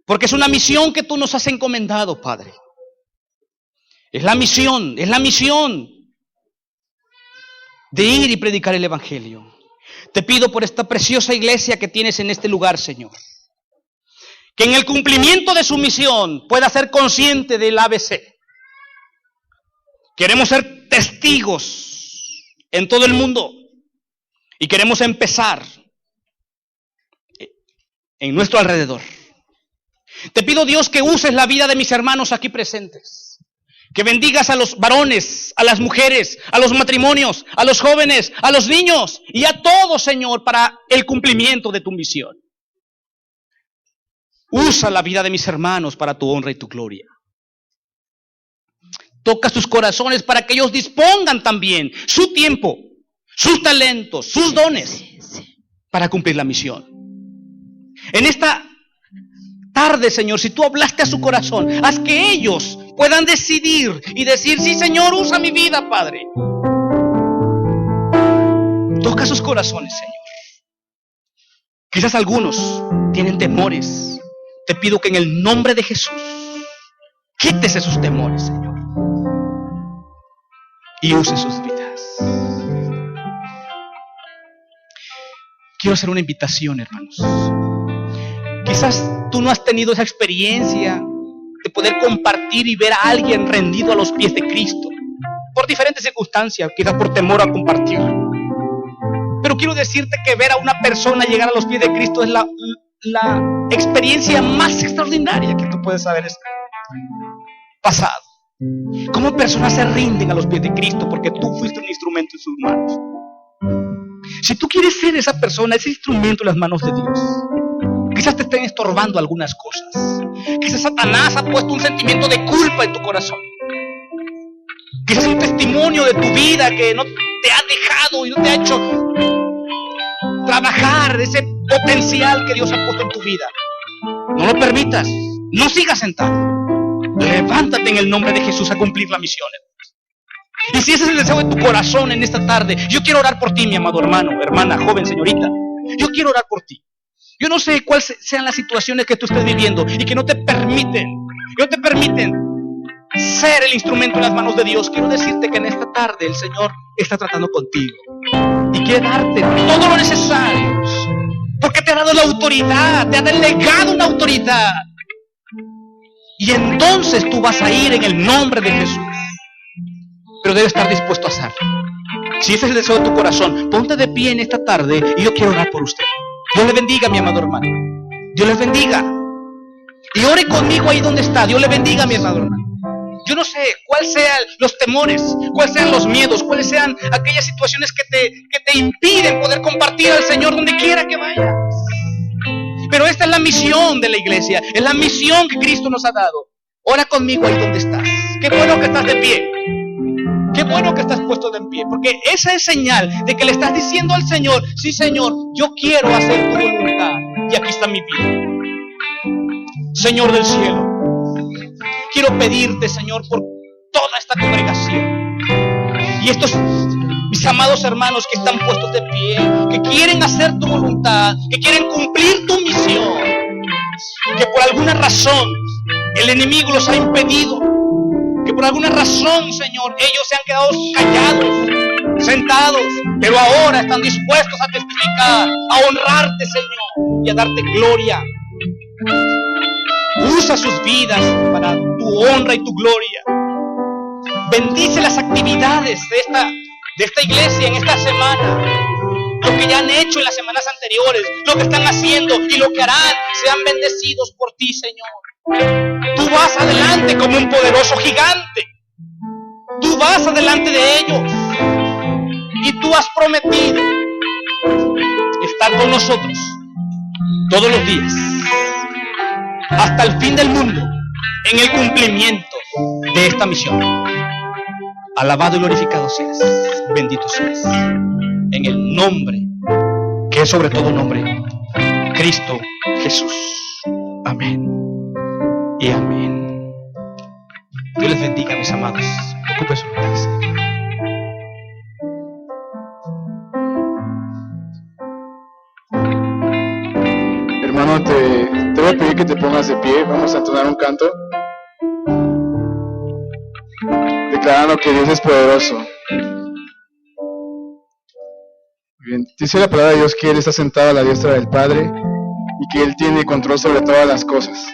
Porque es una misión que tú nos has encomendado, Padre. Es la misión de ir y predicar el Evangelio. Te pido por esta preciosa iglesia que tienes en este lugar, Señor, que en el cumplimiento de su misión pueda ser consciente del ABC. Queremos ser testigos en todo el mundo y queremos empezar en nuestro alrededor. Te pido, Dios, que uses la vida de mis hermanos aquí presentes. Que bendigas a los varones, a las mujeres, a los matrimonios, a los jóvenes, a los niños y a todos, Señor, para el cumplimiento de tu misión. Usa la vida de mis hermanos para tu honra y tu gloria. Toca sus corazones para que ellos dispongan también su tiempo, sus talentos, sus dones para cumplir la misión. En esta tarde, Señor, si tú hablaste a su corazón, haz que ellos puedan decidir y decir: sí, Señor, usa mi vida, Padre. Toca sus corazones, Señor. Quizás algunos tienen temores. Te pido que en el nombre de Jesús quítese sus temores, Señor, y use sus vidas. Quiero hacer una invitación, hermanos. Quizás tú no has tenido esa experiencia de poder compartir y ver a alguien rendido a los pies de Cristo, por diferentes circunstancias, quizás por temor a compartir. Pero quiero decirte que ver a una persona llegar a los pies de Cristo es la experiencia más extraordinaria que tú puedes haber pasado. Cómo personas se rinden a los pies de Cristo porque tú fuiste un instrumento en sus manos. Si tú quieres ser esa persona, ese instrumento en las manos de Dios, quizás te estén estorbando algunas cosas. Quizás Satanás ha puesto un sentimiento de culpa en tu corazón. Quizás un testimonio de tu vida que no te ha dejado y no te ha hecho trabajar ese potencial que Dios ha puesto en tu vida. No lo permitas. No sigas sentado. Levántate en el nombre de Jesús a cumplir la misión. Y si ese es el deseo de tu corazón en esta tarde, yo quiero orar por ti, mi amado hermano, hermana, joven, señorita. Yo quiero orar por ti. Yo no sé cuáles sean las situaciones que tú estés viviendo y que no te permiten ser el instrumento en las manos de Dios. Quiero decirte que en esta tarde el Señor está tratando contigo y quiere darte todo lo necesario, porque te ha dado la autoridad, te ha delegado una autoridad. Y entonces tú vas a ir en el nombre de Jesús. Pero debes estar dispuesto a hacerlo. Si ese es el deseo de tu corazón, ponte de pie en esta tarde y yo quiero orar por usted. Dios le bendiga, mi amado hermano. Dios les bendiga. Y ore conmigo ahí donde está. Dios le bendiga, mi amado hermano. Yo no sé cuáles sean los temores, cuáles sean los miedos, cuáles sean aquellas situaciones que te impiden poder compartir al Señor donde quiera que vayas. Pero esta es la misión de la iglesia, es la misión que Cristo nos ha dado. Ora conmigo ahí donde estás. Qué bueno que estás de pie. Qué bueno que estás puesto de pie, porque esa es señal de que le estás diciendo al Señor: sí, Señor, yo quiero hacer tu voluntad y aquí está mi vida. Señor del cielo, quiero pedirte, Señor, por toda esta congregación y estos mis amados hermanos que están puestos de pie, que quieren hacer tu voluntad, que quieren cumplir tu misión, que por alguna razón el enemigo los ha impedido, que por alguna razón, Señor, ellos se han quedado callados, sentados, pero ahora están dispuestos a testificar, a honrarte, Señor, y a darte gloria. Usa sus vidas para tu honra y tu gloria. Bendice las actividades de esta iglesia en esta semana. Lo que ya han hecho en las semanas anteriores, lo que están haciendo y lo que harán, sean bendecidos por ti, Señor. Tú vas adelante como un poderoso gigante. Tú vas adelante de ellos. Y tú has prometido estar con nosotros todos los días, hasta el fin del mundo, en el cumplimiento de esta misión. Alabado y glorificado seas, bendito seas, en el nombre que es sobre todo nombre, Cristo Jesús. Amén y amén. Dios les bendiga, mis amados. Ocupe su lugar. Hermano, te voy a pedir que te pongas de pie. Vamos a entonar un canto declarando que Dios es poderoso. Bien, dice la palabra de Dios que Él está sentado a la diestra del Padre y que Él tiene control sobre todas las cosas.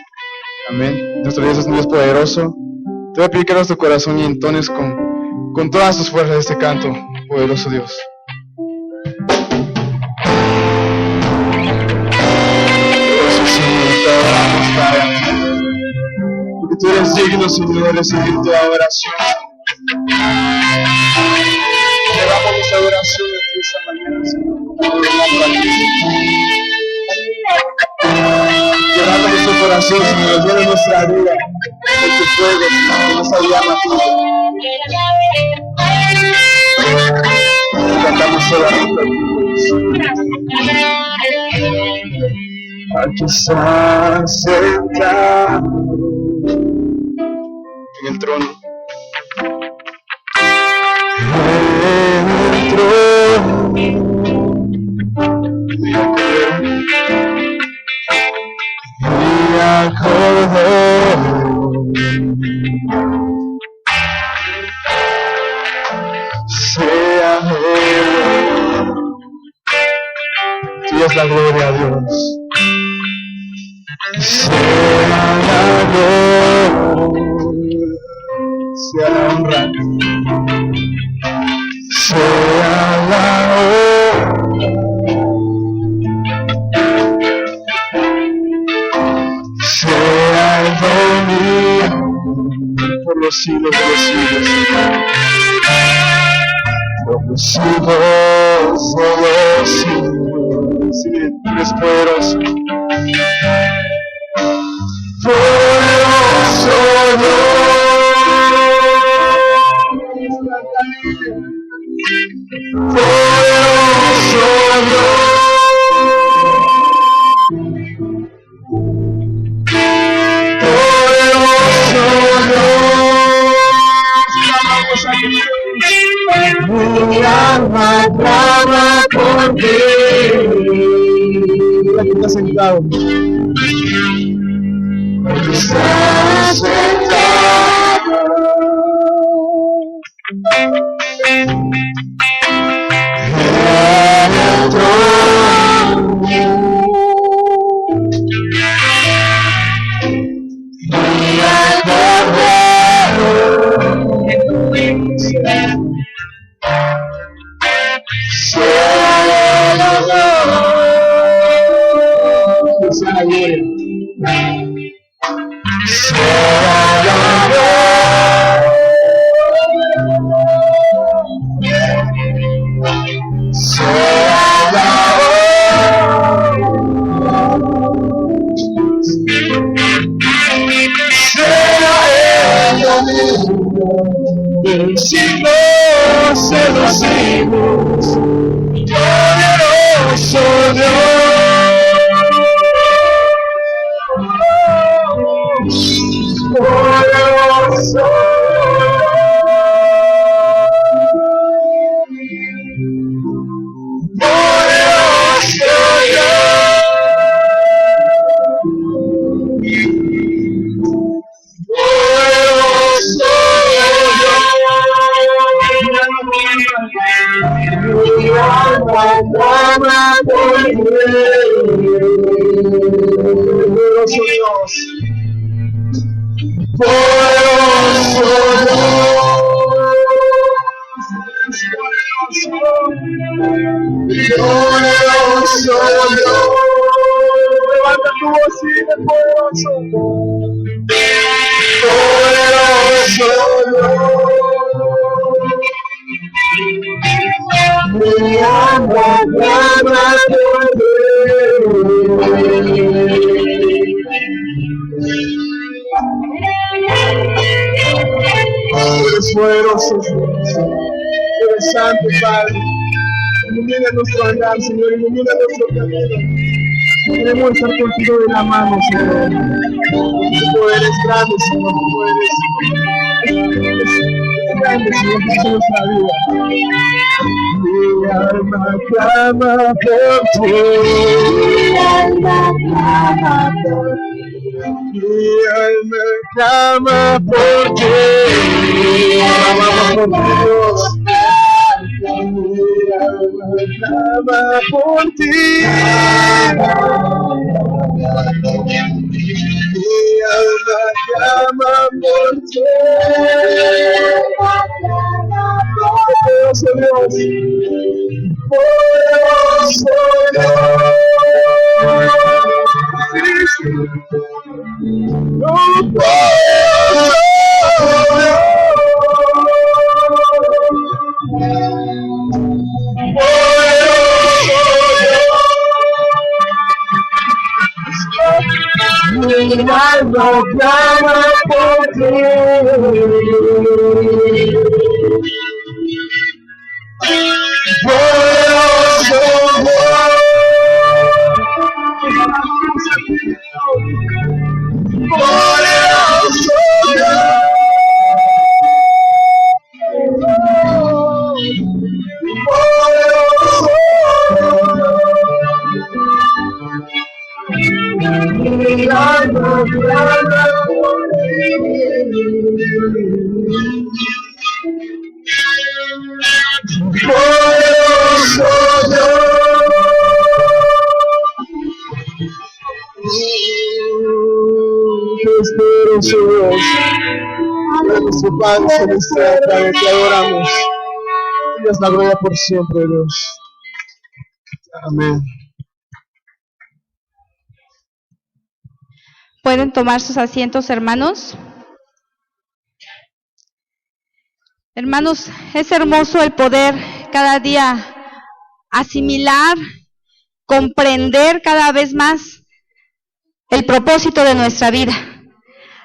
Amén. Nuestro Dios es un Dios poderoso. Te voy a pedir que abras tu corazón y entones con todas tus fuerzas este canto, poderoso Dios. Porque tú eres digno, Señor, de recibir toda oración. Llevamos nuestra adoración a ti esta mañana, Señor. Llevamos nuestro corazón, Señor, llena nuestra vida de tu fuego, Señor, nuestra llama tuya. Cantamos solamente aquí estás sentado en el el trono. Sea tuya es la gloria a Dios. Sea la gloria, sea la honra, sea la honra, sea el dominio por los siglos de los siglos. Por los siglos de los siglos. Sí, eres poderoso. Poderoso Dios. Poderoso Dios. Mi alma clama por ti. Aquí está sentado. Aquí está sentado. En el trono. Mi alma siglos de los siglos, poderoso Dios, poderoso levanta tu voz y dile poderoso, poderoso mi alma clama por ti. Eres poderoso, eres santo, Padre. Ilumina nuestro andar, Señor, ilumina nuestro camino. Queremos estar contigo de la mano, Señor. Tu poder es grande, Señor. Tu poder es grande, Señor, en nuestra vida. Mi alma clama por ti. Mi alma clama por ti. Mi alma clama por ti. Clamamos por ti, Dios. Clama por ti. Mi alma clama por ti. Poderoso Dios. Poderoso Dios. Mi alma clama por ti. Poderoso Dios. Poderoso Dios. Nuestro Padre Celestial, Padre, te adoramos. Tengas la gloria por siempre, Dios. Amén. ¿Pueden tomar sus asientos, hermanos? Hermanos, es hermoso el poder cada día asimilar, comprender cada vez más el propósito de nuestra vida.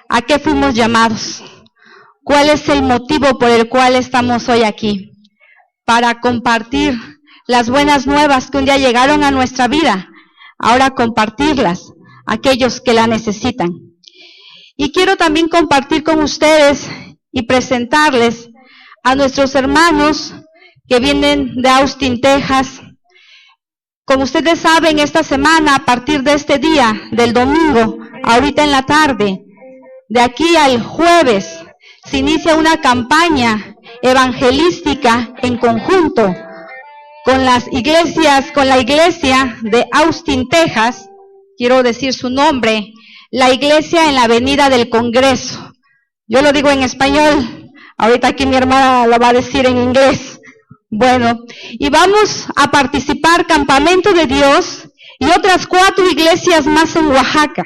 ¿A qué fuimos llamados? ¿Cuál es el motivo por el cual estamos hoy aquí? Para compartir las buenas nuevas que un día llegaron a nuestra vida, ahora compartirlas a aquellos que la necesitan. Y quiero también compartir con ustedes y presentarles a nuestros hermanos que vienen de Austin, Texas. Como ustedes saben, esta semana, a partir de este día, del domingo, ahorita en la tarde, de aquí al jueves, se inicia una campaña evangelística en conjunto con las iglesias, con la iglesia de Austin, Texas. Quiero decir su nombre, la iglesia en la Avenida del Congreso. Yo lo digo en español, ahorita aquí mi hermana lo va a decir en inglés. Bueno, y vamos a participar Campamento de Dios y otras 4 iglesias más en Oaxaca.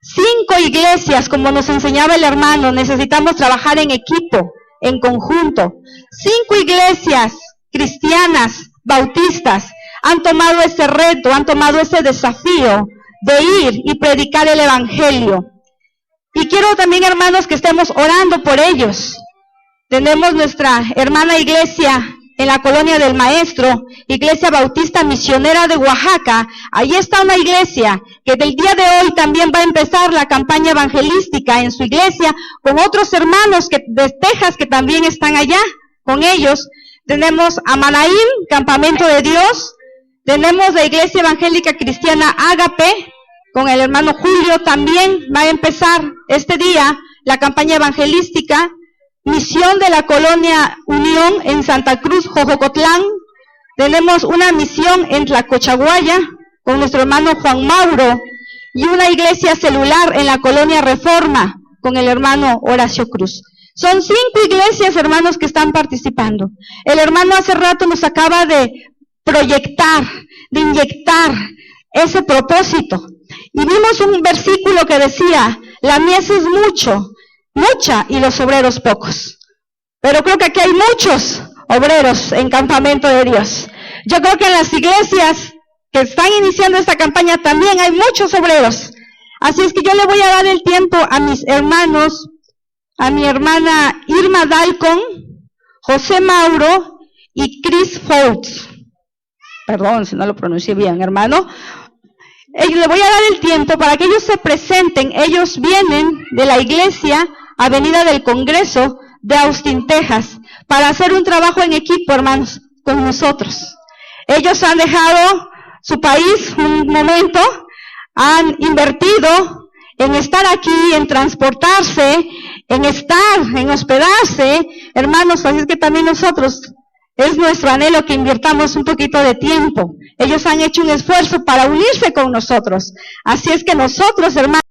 5 iglesias, como nos enseñaba el hermano, necesitamos trabajar en equipo, en conjunto. 5 iglesias cristianas, bautistas, han tomado ese reto, han tomado ese desafío de ir y predicar el evangelio. Y quiero también, hermanos, que estemos orando por ellos. Tenemos nuestra hermana iglesia en la Colonia del Maestro, Iglesia Bautista Misionera de Oaxaca. Ahí está una iglesia que del día de hoy también va a empezar la campaña evangelística en su iglesia, con otros hermanos de Texas que también están allá con ellos. Tenemos a Manaín, Campamento de Dios. Tenemos la Iglesia Evangélica Cristiana Ágape, con el hermano Julio también va a empezar este día la campaña evangelística. Misión de la Colonia Unión en Santa Cruz, Jojocotlán. Tenemos una misión en Tlacochaguaya con nuestro hermano Juan Mauro, y una iglesia celular en la Colonia Reforma con el hermano Horacio Cruz. Son 5 iglesias, hermanos, que están participando. El hermano hace rato nos acaba de proyectar, de inyectar ese propósito. Y vimos un versículo que decía, la mies es mucha, y los obreros pocos. Pero creo que aquí hay muchos obreros en Campamento de Dios. Yo creo que en las iglesias que están iniciando esta campaña también hay muchos obreros. Así es que yo le voy a dar el tiempo a mis hermanos, a mi hermana Irma Dalcon, José Mauro y Chris Foltz. Perdón si no lo pronuncié bien, hermano. Le voy a dar el tiempo para que ellos se presenten. Ellos vienen de la iglesia Avenida del Congreso de Austin, Texas, para hacer un trabajo en equipo, hermanos, con nosotros. Ellos han dejado su país un momento, han invertido en estar aquí, en transportarse, en hospedarse, hermanos, así es que también nosotros, es nuestro anhelo que invirtamos un poquito de tiempo. Ellos han hecho un esfuerzo para unirse con nosotros. Así es que nosotros, hermanos,